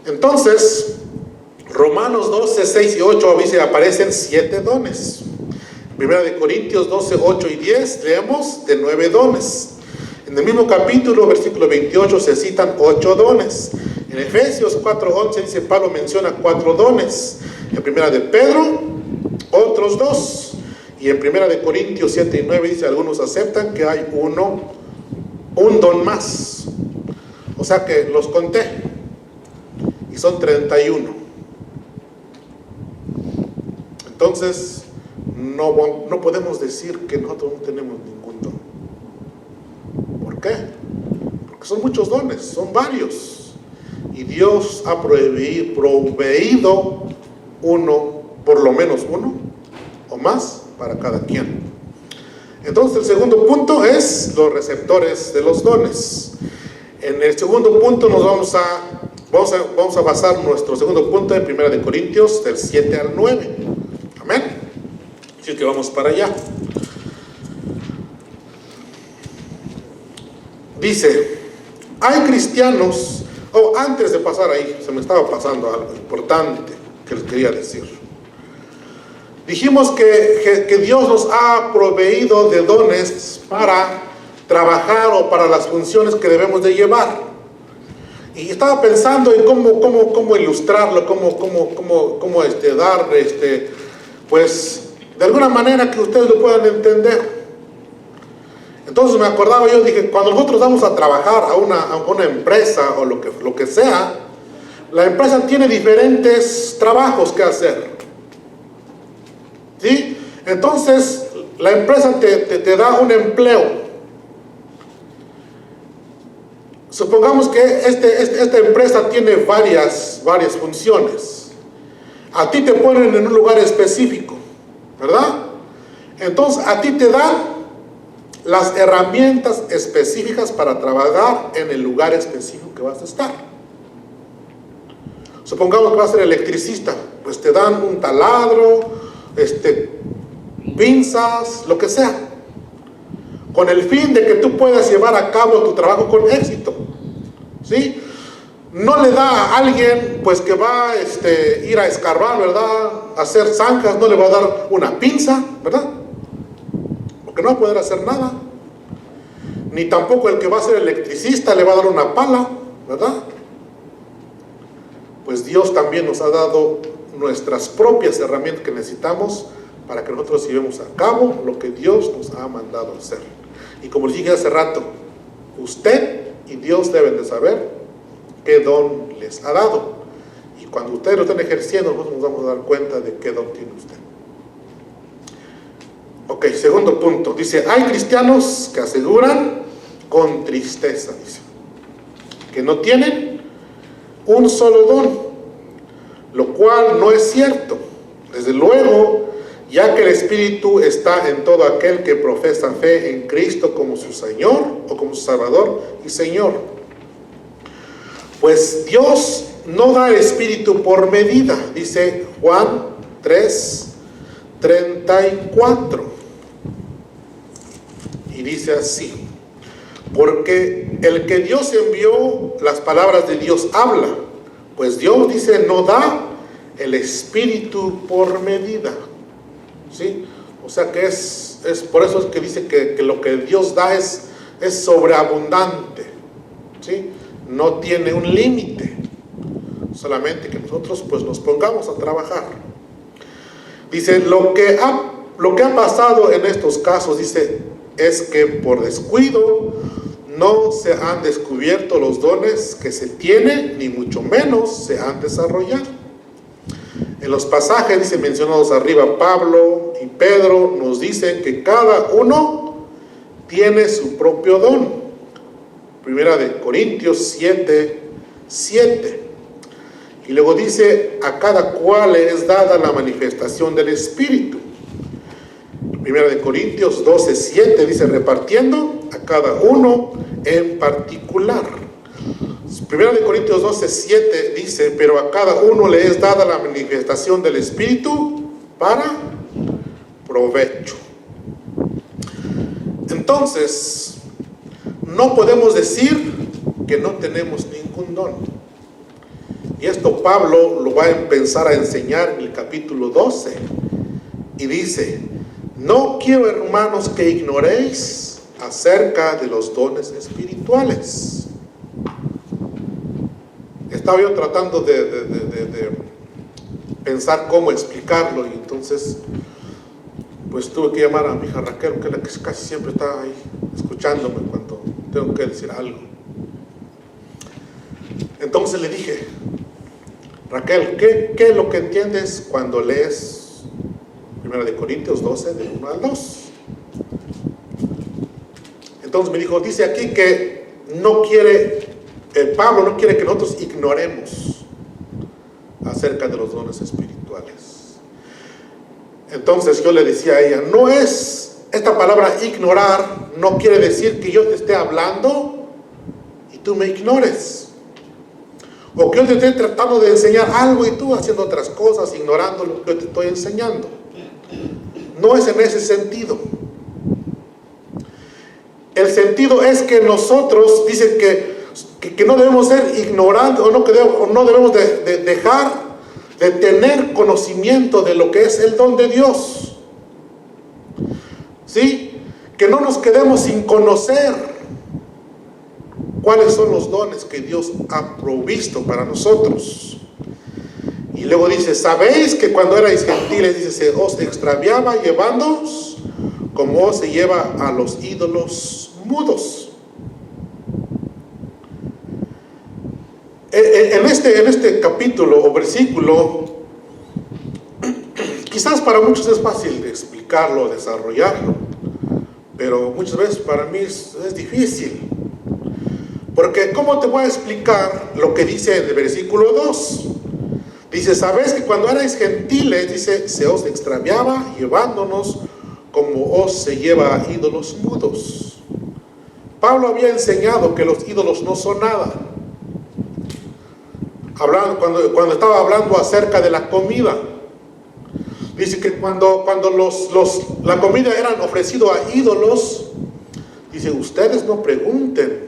Entonces, Romanos 12, 6 y 8 dice, aparecen 7 dones. Primera de Corintios 12, 8 y 10 leemos de 9 dones. En el mismo capítulo, versículo 28, se citan 8 dones. En Efesios 4:11 dice, Pablo menciona 4 dones. En Primera de Pedro, otros 2. Y en Primera de Corintios 7 y 9 dice, algunos aceptan que hay un don más. O sea que los conté. Y son 31. Entonces, no podemos decir que nosotros no tenemos ningún don. ¿Por qué? Porque son muchos dones, son varios. Y Dios ha proveído uno, por lo menos uno, o más, para cada quien. Entonces el segundo punto es los receptores de los dones. En el segundo punto nos vamos a basar nuestro segundo punto en 1 Corintios del 7 al 9. Amén. Así que vamos para allá. Dice, hay cristianos, antes de pasar ahí, se me estaba pasando algo importante que les quería decir. Dijimos que Dios nos ha proveído de dones para trabajar o para las funciones que debemos de llevar. Y estaba pensando en cómo ilustrarlo, cómo dar, pues, de alguna manera que ustedes lo puedan entender. Entonces me acordaba, yo dije, cuando nosotros vamos a trabajar a una empresa o lo que sea, la empresa tiene diferentes trabajos que hacer. ¿Sí? Entonces, la empresa te da un empleo. Supongamos que esta empresa tiene varias funciones. A ti te ponen en un lugar específico, ¿verdad? Entonces a ti te dan las herramientas específicas para trabajar en el lugar específico que vas a estar. Supongamos que vas a ser electricista, pues te dan un taladro, pinzas, lo que sea, con el fin de que tú puedas llevar a cabo tu trabajo con éxito, ¿sí? No le da a alguien pues que va a ir a escarbar, ¿verdad? A hacer zanjas, no le va a dar una pinza, ¿verdad? Porque no va a poder hacer nada. Ni tampoco el que va a ser electricista le va a dar una pala, ¿verdad? Pues Dios también nos ha dado nuestras propias herramientas que necesitamos para que nosotros llevemos a cabo lo que Dios nos ha mandado hacer. Y como les dije hace rato, usted y Dios deben de saber qué don les ha dado. Y cuando ustedes lo estén ejerciendo, nosotros nos vamos a dar cuenta de qué don tiene usted. Ok, segundo punto. Dice, hay cristianos que aseguran con tristeza, dice, que no tienen un solo don, lo cual no es cierto. Desde luego, ya que el Espíritu está en todo aquel que profesa fe en Cristo como su Señor o como su Salvador y Señor. Pues Dios no da el Espíritu por medida, dice Juan 3:34. Y dice así, porque el que Dios envió, las palabras de Dios habla, pues Dios dice no da el Espíritu por medida, ¿sí? O sea que es por eso es que dice que lo que Dios da es sobreabundante, ¿sí? No tiene un límite, solamente que nosotros pues nos pongamos a trabajar. Dice, lo que ha pasado en estos casos, dice, es que por descuido no se han descubierto los dones que se tienen, ni mucho menos se han desarrollado. En los pasajes, dice, mencionados arriba, Pablo y Pedro nos dicen que cada uno tiene su propio don. Primera de Corintios 7:7. Y luego dice, a cada cual le es dada la manifestación del Espíritu. Primera de Corintios 12:7 dice, repartiendo a cada uno en particular. Primera de Corintios 12:7 dice, pero a cada uno le es dada la manifestación del Espíritu para provecho. Entonces, no podemos decir que no tenemos ningún don. Y esto Pablo lo va a empezar a enseñar en el capítulo 12. Y dice, no quiero, hermanos, que ignoréis acerca de los dones espirituales. Estaba yo tratando de pensar cómo explicarlo, y entonces pues tuve que llamar a mi hija Raquel, que es la que casi siempre está ahí escuchándome cuando tengo que decir algo. Entonces le dije, Raquel, ¿qué es lo que entiendes cuando lees 1 Corintios 12, del 1 al 2? Entonces me dijo, dice aquí que Pablo no quiere que nosotros ignoremos acerca de los dones espirituales. Entonces yo le decía a ella, esta palabra ignorar no quiere decir que yo te esté hablando y tú me ignores, o que yo te esté tratando de enseñar algo y tú haciendo otras cosas, ignorando lo que yo te estoy enseñando. No es en ese sentido. El sentido es que nosotros, dicen que no debemos ser ignorantes, o no debemos de dejar de tener conocimiento de lo que es el don de Dios, ¿sí? Que no nos quedemos sin conocer cuáles son los dones que Dios ha provisto para nosotros. Y luego dice, sabéis que cuando erais gentiles, dice, se os extraviaba llevándoos como se lleva a los ídolos mudos. En este capítulo o versículo, quizás para muchos es fácil de explicarlo, desarrollarlo, pero muchas veces para mí es difícil. Porque ¿cómo te voy a explicar lo que dice en el versículo 2? Dice, sabes que cuando erais gentiles, dice, se os extraviaba llevándonos como hoz se lleva a ídolos mudos. Pablo había enseñado que los ídolos no son nada. Cuando estaba hablando acerca de la comida, dice que cuando la comida era ofrecida a ídolos, dice, ustedes no pregunten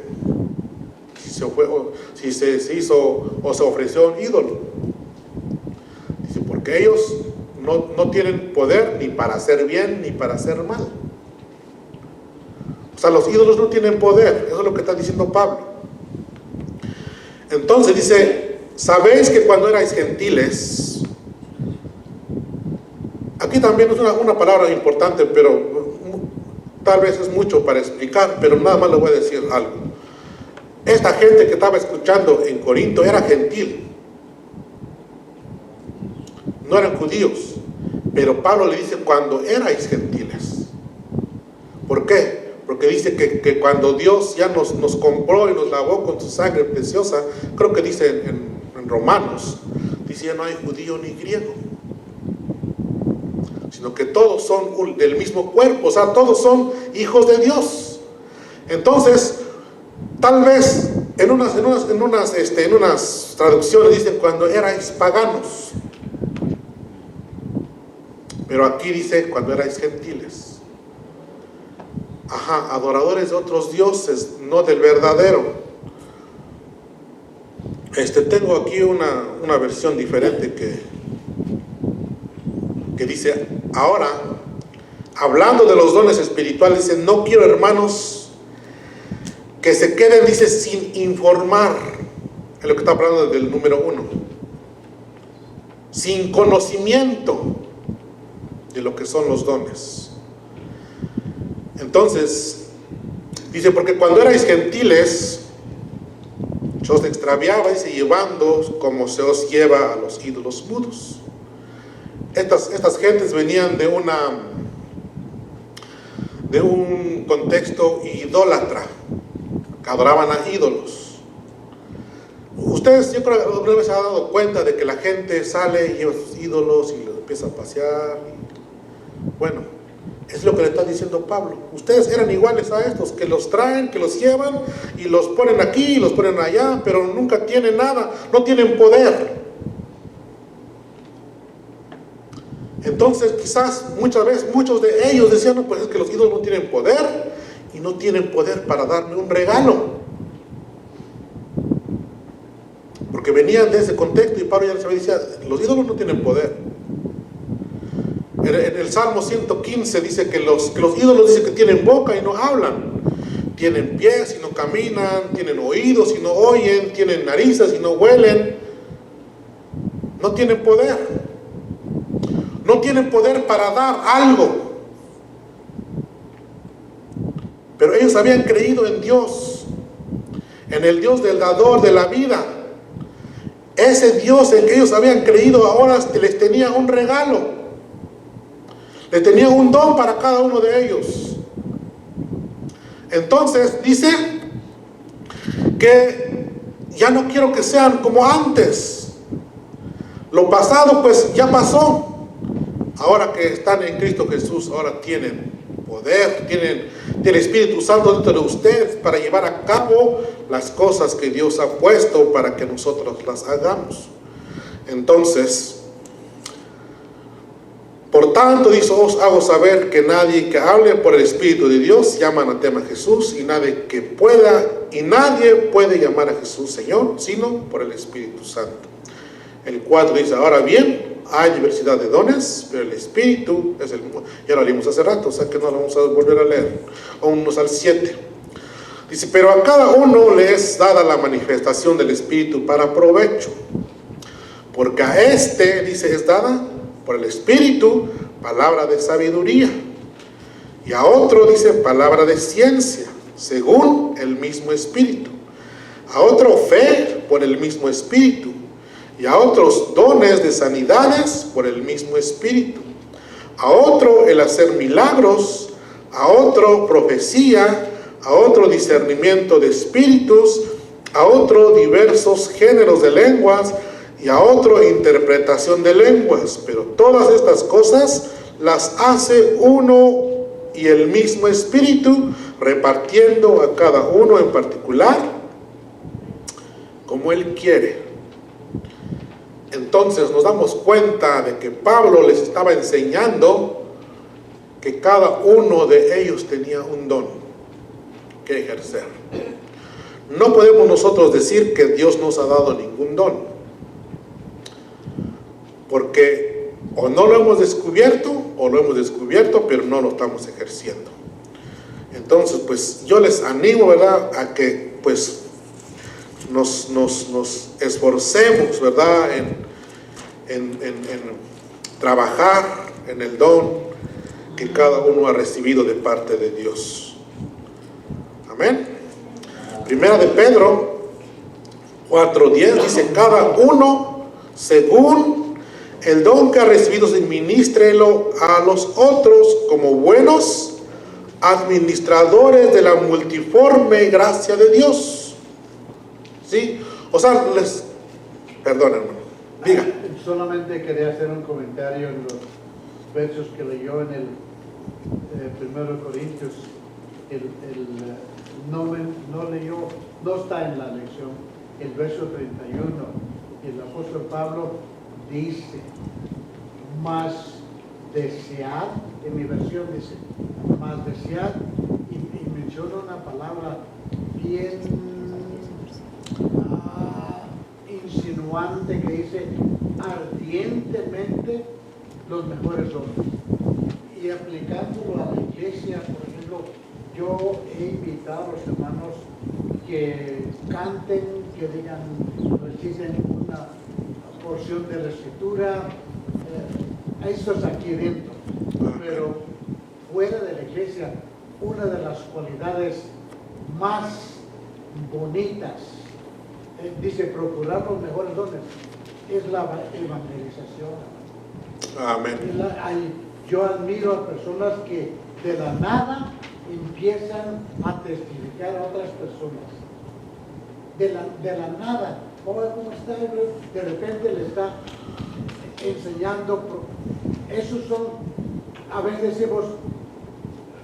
si se hizo o se ofreció un ídolo. Dice, porque ellos no tienen poder ni para hacer bien ni para hacer mal. O sea, los ídolos no tienen poder. Eso es lo que está diciendo Pablo. Entonces dice, sabéis que cuando erais gentiles, aquí también es una palabra importante, pero tal vez es mucho para explicar, pero nada más le voy a decir algo. Esta gente que estaba escuchando en Corinto era gentil, no eran judíos, pero Pablo le dice cuando erais gentiles. ¿Por qué? Porque dice que cuando Dios ya nos compró y nos lavó con su sangre preciosa, creo que dice en Romanos, dice ya no hay judío ni griego, sino que todos son del mismo cuerpo, o sea, todos son hijos de Dios. Entonces, tal vez en unas traducciones dicen cuando erais paganos, pero aquí dice cuando erais gentiles. Adoradores de otros dioses, no del verdadero. Tengo aquí una versión diferente que dice, ahora, hablando de los dones espirituales, dice, no quiero, hermanos, que se queden, dice, sin informar, en lo que está hablando del número 1, sin conocimiento de lo que son los dones. Entonces, dice, porque cuando erais gentiles, se os extraviabais y llevando como se os lleva a los ídolos mudos. Estas gentes venían de un contexto idólatra, que adoraban a ídolos. Ustedes, yo creo que alguna vez se han dado cuenta de que la gente sale y lleva sus ídolos y los empieza a pasear. Bueno, es lo que le está diciendo Pablo. Ustedes eran iguales a estos, que los traen, que los llevan y los ponen aquí y los ponen allá, pero nunca tienen nada, no tienen poder. Entonces quizás muchas veces muchos de ellos decían, no, pues es que los ídolos no tienen poder y no tienen poder para darme un regalo. Porque venían de ese contexto y Pablo ya les decía, los ídolos no tienen poder. En el Salmo 115 dice que los ídolos dicen que tienen boca y no hablan, tienen pies y no caminan, tienen oídos y no oyen, tienen narices y no huelen, no tienen poder, no tienen poder para dar algo. Pero ellos habían creído en Dios, en el Dios del dador de la vida. Ese Dios en que ellos habían creído ahora les tenía un regalo. Le tenía un don para cada uno de ellos. Entonces dice que ya no quiero que sean como antes. Lo pasado pues ya pasó. Ahora que están en Cristo Jesús, ahora tienen poder, tienen el Espíritu Santo dentro de ustedes para llevar a cabo las cosas que Dios ha puesto para que nosotros las hagamos. Entonces, por tanto, dice, os hago saber que nadie que hable por el Espíritu de Dios llama anatema a Jesús, y nadie puede llamar a Jesús Señor, sino por el Espíritu Santo. El 4 dice, ahora bien, hay diversidad de dones, pero el Espíritu es el mismo. Ya lo leímos hace rato, o sea que no lo vamos a volver a leer. Vámonos al 7. Dice, pero a cada uno le es dada la manifestación del Espíritu para provecho. Porque a este, dice, es dada por el Espíritu palabra de sabiduría, y a otro dice palabra de ciencia, según el mismo Espíritu, a otro fe por el mismo Espíritu, y a otros dones de sanidades por el mismo Espíritu, a otro el hacer milagros, a otro profecía, a otro discernimiento de espíritus, a otro diversos géneros de lenguas, y a otro interpretación de lenguas. Pero todas estas cosas las hace uno y el mismo Espíritu, repartiendo a cada uno en particular como Él quiere. Entonces nos damos cuenta de que Pablo les estaba enseñando que cada uno de ellos tenía un don que ejercer. No podemos nosotros decir que Dios nos ha dado ningún don, porque o no lo hemos descubierto, o lo hemos descubierto, pero no lo estamos ejerciendo. Entonces, pues yo les animo, ¿verdad?, a que pues nos esforcemos, ¿verdad?, en trabajar en el don que cada uno ha recibido de parte de Dios. Amén. Primera de Pedro 4:10 dice: cada uno según el don que ha recibido, ministrelo a los otros como buenos administradores de la multiforme gracia de Dios. ¿Sí? O sea, perdón, hermano, diga. Solamente quería hacer un comentario en los versos que leyó en el 1 Corintios. No leyó, no está en la lección, el verso 31. El apóstol Pablo dice: más desead, en mi versión dice, más desead, y menciona una palabra bien insinuante que dice ardientemente los mejores dones. Y aplicándolo a la iglesia, por ejemplo, yo he invitado a los hermanos que canten, que digan, reciten una porción de la escritura. Eso es aquí dentro, pero fuera de la iglesia, una de las cualidades más bonitas, dice procurar los mejores dones, es la evangelización. Amén. Yo admiro a personas que de la nada empiezan a testificar a otras personas. De la nada. Hola, ¿cómo está? De repente le está enseñando. Esos son, a veces decimos,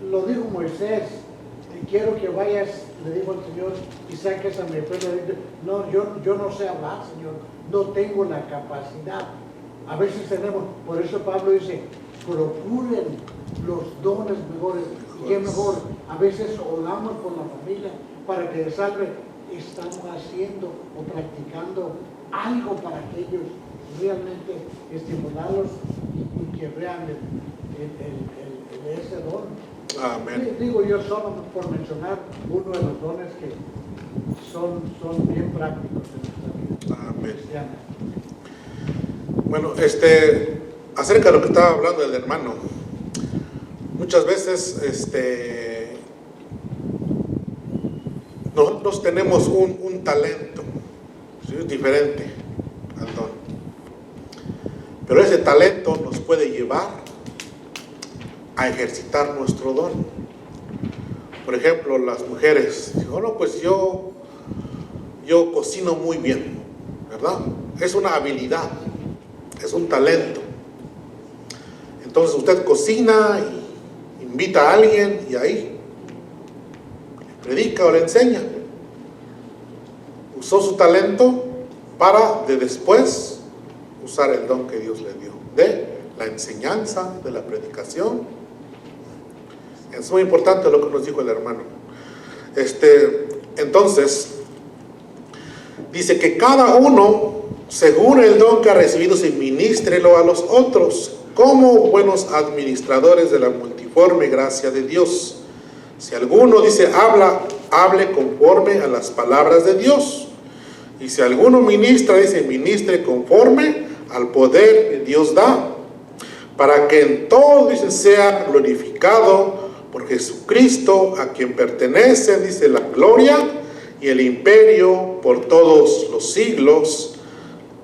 lo dijo Moisés, quiero que vayas, le dijo al Señor, y saques a mi pueblo. No, yo no sé hablar, Señor, no tengo la capacidad. A veces tenemos, por eso Pablo dice, procuren los dones mejores. ¿Y qué mejor? A veces oramos por la familia para que les salve. Estamos haciendo o practicando algo para que ellos realmente estimularlos y que vean ese don. Amén. Digo yo solo por mencionar uno de los dones que son bien prácticos en nuestra vida. Amén. Cristiana. Bueno, acerca de lo que estaba hablando el hermano, muchas veces nosotros tenemos un talento, ¿sí?, diferente al don, pero ese talento nos puede llevar a ejercitar nuestro don. Por ejemplo, las mujeres dicen: no, pues yo cocino muy bien, ¿verdad? Es una habilidad, es un talento. Entonces usted cocina y invita a alguien y ahí predica o le enseña. Usó su talento para después usar el don que Dios le dio, de la enseñanza, de la predicación. Es muy importante lo que nos dijo el hermano. Entonces, dice que cada uno, según el don que ha recibido, se ministrelo a los otros, como buenos administradores de la multiforme gracia de Dios. Si alguno dice hable conforme a las palabras de Dios. Y si alguno ministra, dice ministre conforme al poder que Dios da, para que en todo, dice, sea glorificado por Jesucristo, a quien pertenece, dice, la gloria y el imperio por todos los siglos.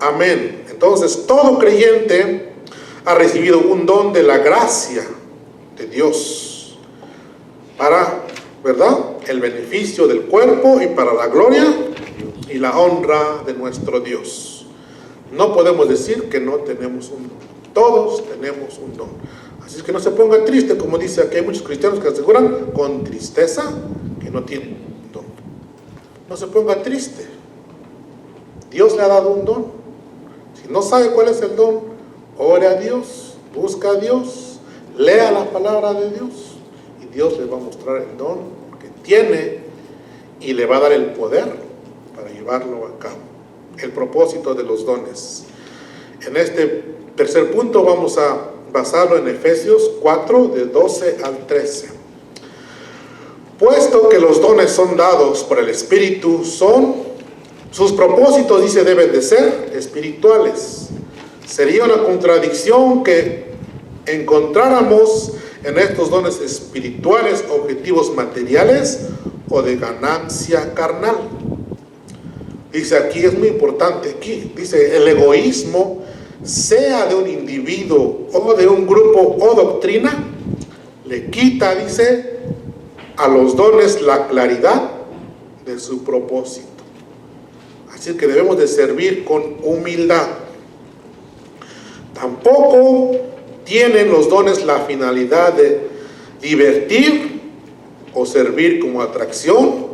Amén. Entonces, todo creyente ha recibido un don de la gracia de Dios para, ¿verdad?, el beneficio del cuerpo y para la gloria y la honra de nuestro Dios. No podemos decir que no tenemos un don. Todos tenemos un don. Así es que no se ponga triste, como dice aquí, hay muchos cristianos que aseguran con tristeza que no tienen don. No se ponga triste. Dios le ha dado un don. Si no sabe cuál es el don, ore a Dios, busca a Dios, lea la palabra de Dios y Dios le va a mostrar el don que tiene y le va a dar el poder para llevarlo a cabo. El propósito de los dones. En este tercer punto vamos a basarlo en Efesios 4, de 12 al 13. Puesto que los dones son dados por el Espíritu, sus propósitos, dice, deben de ser espirituales. Sería una contradicción que encontráramos en estos dones espirituales objetivos materiales o de ganancia carnal. Dice aquí, es muy importante aquí, dice, el egoísmo, sea de un individuo o de un grupo o doctrina, le quita, dice, a los dones la claridad de su propósito. Así que debemos de servir con humildad. Tampoco tienen los dones la finalidad de divertir o servir como atracción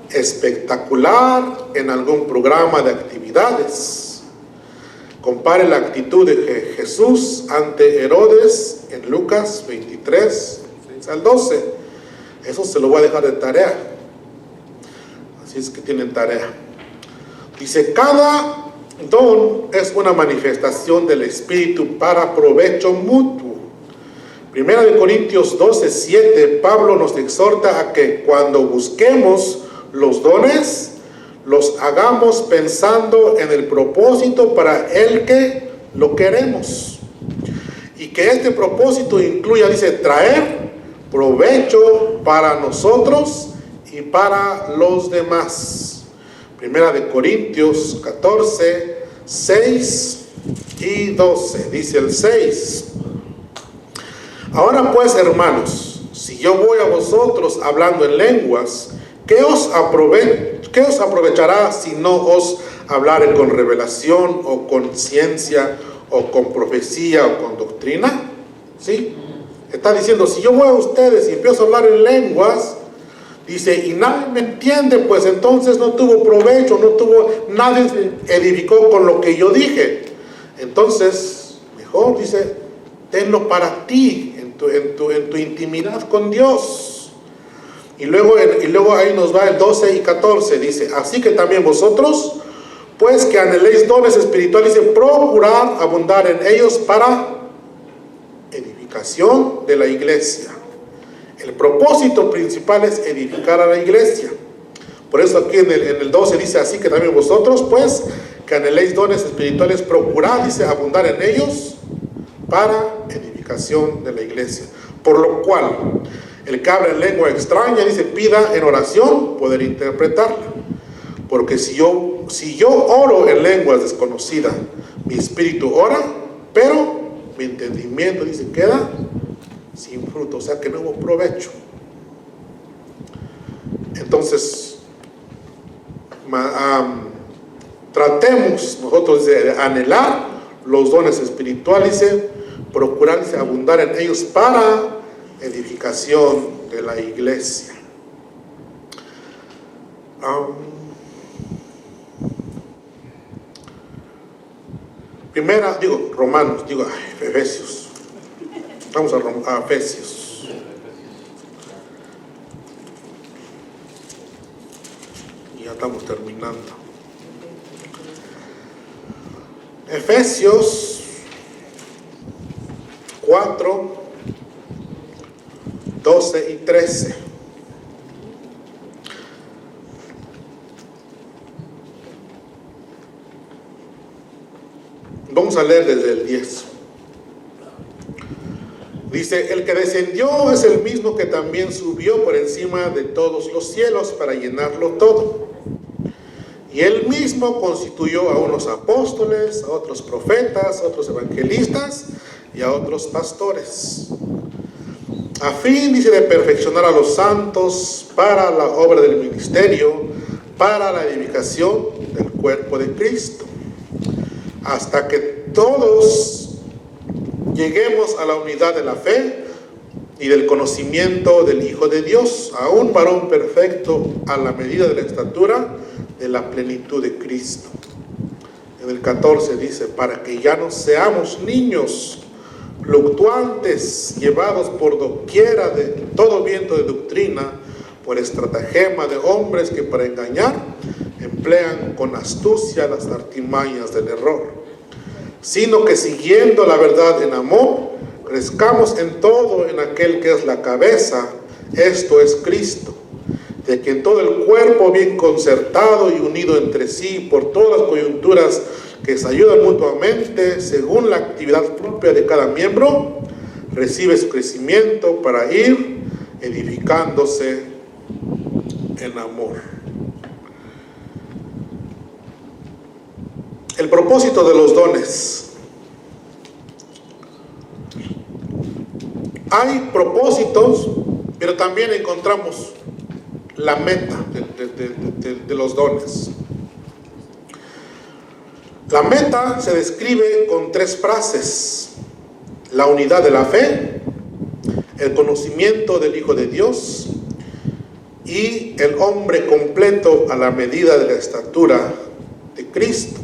espectacular en algún programa de actividades. Compare la actitud de Jesús ante Herodes en Lucas 23, 6 al 12. Eso se lo voy a dejar de tarea. Así es que tienen tarea. Dice, cada don es una manifestación del Espíritu para provecho mutuo. Primera de Corintios 12, 7, Pablo nos exhorta a que cuando busquemos los dones, los hagamos pensando en el propósito para el que lo queremos. Y que este propósito incluya, dice, traer provecho para nosotros y para los demás. Primera de Corintios 14, 6 y 12. Dice el 6. Ahora pues, hermanos, si yo voy a vosotros hablando en lenguas, ¿qué os aprovechará si no os hablare con revelación o con ciencia o con profecía o con doctrina? ¿Sí? Está diciendo, si yo voy a ustedes y empiezo a hablar en lenguas, dice, y nadie me entiende, pues entonces no tuvo provecho, nadie se edificó con lo que yo dije. Entonces, mejor, dice, tenlo para ti, en tu intimidad con Dios. Y luego ahí nos va el 12 y 14, dice, así que también vosotros, pues que anheléis dones espirituales, dice, procurar abundar en ellos para edificación de la iglesia. El propósito principal es edificar a la iglesia. Por eso aquí en el 12 dice, así que también vosotros, pues, que anheléis dones espirituales, procurad, dice, abundar en ellos para edificación de la iglesia. Por lo cual, el que habla en lengua extraña, dice, pida en oración poder interpretarla. Porque si yo oro en lenguas desconocidas, mi espíritu ora, pero mi entendimiento, dice, queda sin fruto, o sea que no hubo provecho. Entonces, tratemos nosotros de anhelar los dones espirituales, procurar abundar en ellos para edificación de la iglesia. Efesios. Vamos a Efesios. Y ya estamos terminando. Efesios 4, 12 y 13. Vamos a leer desde el 10. Dice, el que descendió es el mismo que también subió por encima de todos los cielos para llenarlo todo. Y él mismo constituyó a unos apóstoles, a otros profetas, a otros evangelistas y a otros pastores, a fin, dice, de perfeccionar a los santos para la obra del ministerio, para la edificación del cuerpo de Cristo, hasta que todos lleguemos a la unidad de la fe y del conocimiento del Hijo de Dios, a un varón perfecto a la medida de la estatura de la plenitud de Cristo. En el 14 dice, para que ya no seamos niños fluctuantes, llevados por doquiera de todo viento de doctrina, por estratagema de hombres que para engañar emplean con astucia las artimañas del error, sino que siguiendo la verdad en amor, crezcamos en todo en aquel que es la cabeza, esto es Cristo, de quien todo el cuerpo bien concertado y unido entre sí por todas las coyunturas que se ayudan mutuamente según la actividad propia de cada miembro, recibe su crecimiento para ir edificándose en amor. El propósito de los dones. Hay propósitos, pero también encontramos la meta de los dones. La meta se describe con 3 frases: la unidad de la fe, el conocimiento del Hijo de Dios y el hombre completo a la medida de la estatura de Cristo.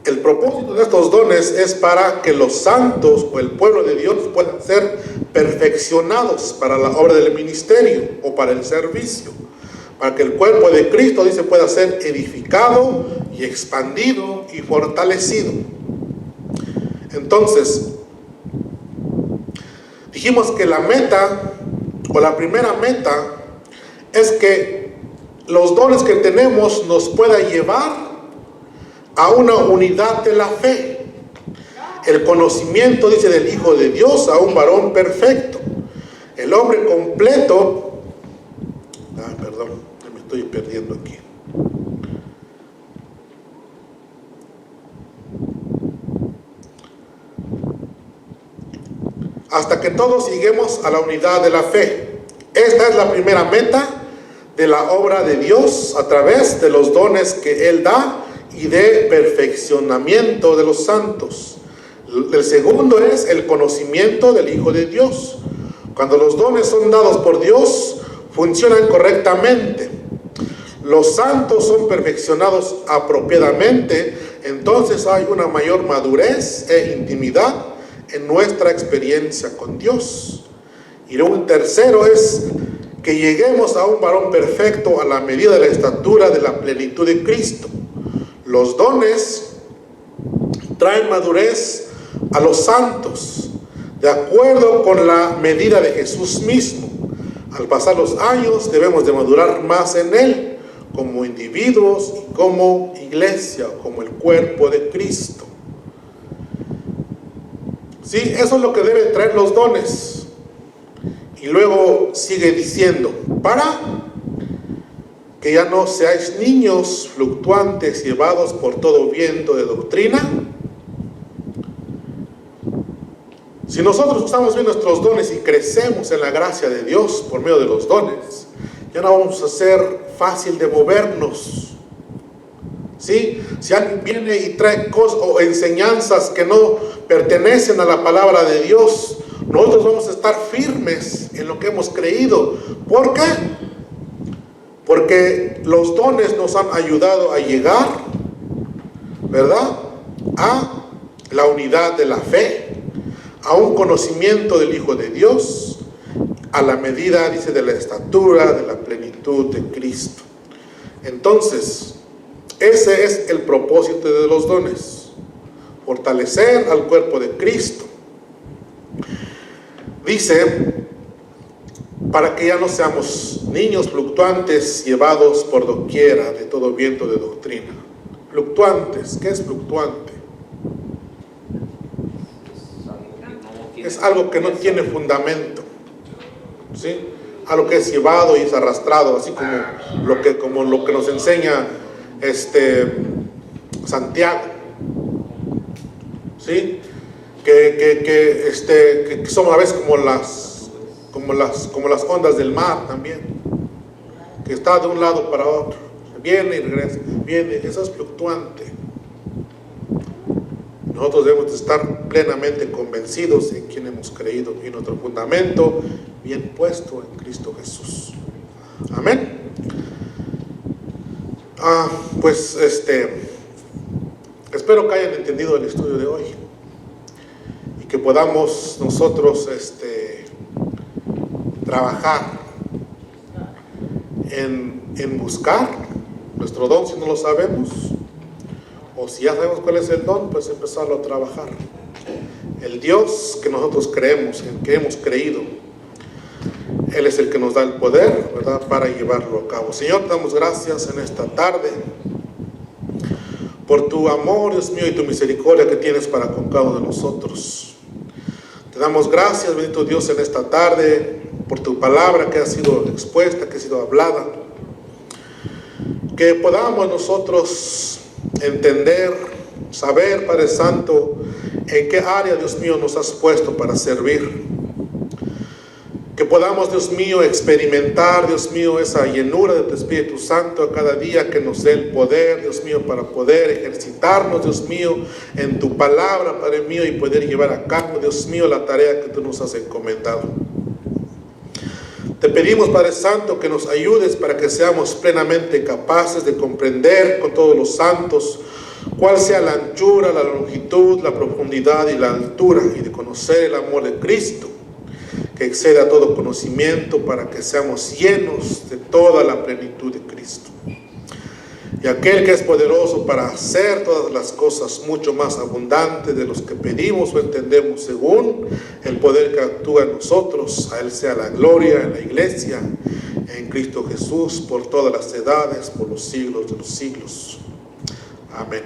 El propósito de estos dones es para que los santos o el pueblo de Dios puedan ser perfeccionados para la obra del ministerio o para el servicio, para que el cuerpo de Cristo, dice, pueda ser edificado y expandido y fortalecido. Entonces, dijimos que la meta, o la primera meta, es que los dones que tenemos nos pueda llevar a una unidad de la fe. El conocimiento, dice, del Hijo de Dios, a un varón perfecto. El hombre completo. Perdón, me estoy perdiendo aquí. Hasta que todos lleguemos a la unidad de la fe. Esta es la primera meta de la obra de Dios a través de los dones que Él da y de perfeccionamiento de los santos. El segundo es el conocimiento del Hijo de Dios. Cuando los dones son dados por Dios, funcionan correctamente. Los santos son perfeccionados apropiadamente, entonces hay una mayor madurez e intimidad en nuestra experiencia con Dios. Y un tercero es que lleguemos a un varón perfecto a la medida de la estatura de la plenitud de Cristo. Los dones traen madurez a los santos, de acuerdo con la medida de Jesús mismo. Al pasar los años debemos de madurar más en Él, como individuos y como iglesia, como el cuerpo de Cristo. Sí, eso es lo que deben traer los dones. Y luego sigue diciendo, para que ya no seáis niños fluctuantes llevados por todo viento de doctrina. Si nosotros usamos bien nuestros dones y crecemos en la gracia de Dios por medio de los dones, ya no vamos a ser fácil de movernos. ¿Sí? Si alguien viene y trae cosas o enseñanzas que no pertenecen a la palabra de Dios, nosotros vamos a estar firmes en lo que hemos creído. ¿Por qué? Porque los dones nos han ayudado a llegar, ¿verdad?, a la unidad de la fe, a un conocimiento del Hijo de Dios, a la medida, dice, de la estatura, de la plenitud de Cristo. Entonces, ese es el propósito de los dones: fortalecer al cuerpo de Cristo. Dice, para que ya no seamos niños fluctuantes llevados por doquiera de todo viento de doctrina. Fluctuantes, ¿qué es fluctuante? Es algo que no tiene fundamento, ¿sí? Algo que es llevado y es arrastrado, así como lo que nos enseña Santiago, ¿sí? Que somos a veces como las ondas del mar también, que está de un lado para otro, viene y regresa, viene, eso es fluctuante. Nosotros debemos de estar plenamente convencidos en quien hemos creído y nuestro fundamento bien puesto en Cristo Jesús. Amén. Pues espero que hayan entendido el estudio de hoy y que podamos nosotros trabajar en buscar nuestro don si no lo sabemos, o si ya sabemos cuál es el don, pues empezarlo a trabajar. El Dios que nosotros creemos, en que hemos creído, Él es el que nos da el poder, ¿verdad?, para llevarlo a cabo. Señor, te damos gracias en esta tarde por tu amor, Dios mío, y tu misericordia que tienes para con cada uno de nosotros. Te damos gracias, bendito Dios, en esta tarde por tu palabra que ha sido expuesta, que ha sido hablada. Que podamos nosotros entender, saber, Padre Santo, en qué área, Dios mío, nos has puesto para servir. Que podamos, Dios mío, experimentar, Dios mío, esa llenura de tu Espíritu Santo a cada día, que nos dé el poder, Dios mío, para poder ejercitarnos, Dios mío, en tu palabra, Padre mío, y poder llevar a cabo, Dios mío, la tarea que tú nos has encomendado. Te pedimos, Padre Santo, que nos ayudes para que seamos plenamente capaces de comprender con todos los santos cuál sea la anchura, la longitud, la profundidad y la altura, y de conocer el amor de Cristo, que excede a todo conocimiento, para que seamos llenos de toda la plenitud de Cristo. Y aquel que es poderoso para hacer todas las cosas mucho más abundantes de los que pedimos o entendemos, según el poder que actúa en nosotros, a Él sea la gloria en la iglesia, en Cristo Jesús, por todas las edades, por los siglos de los siglos. Amén.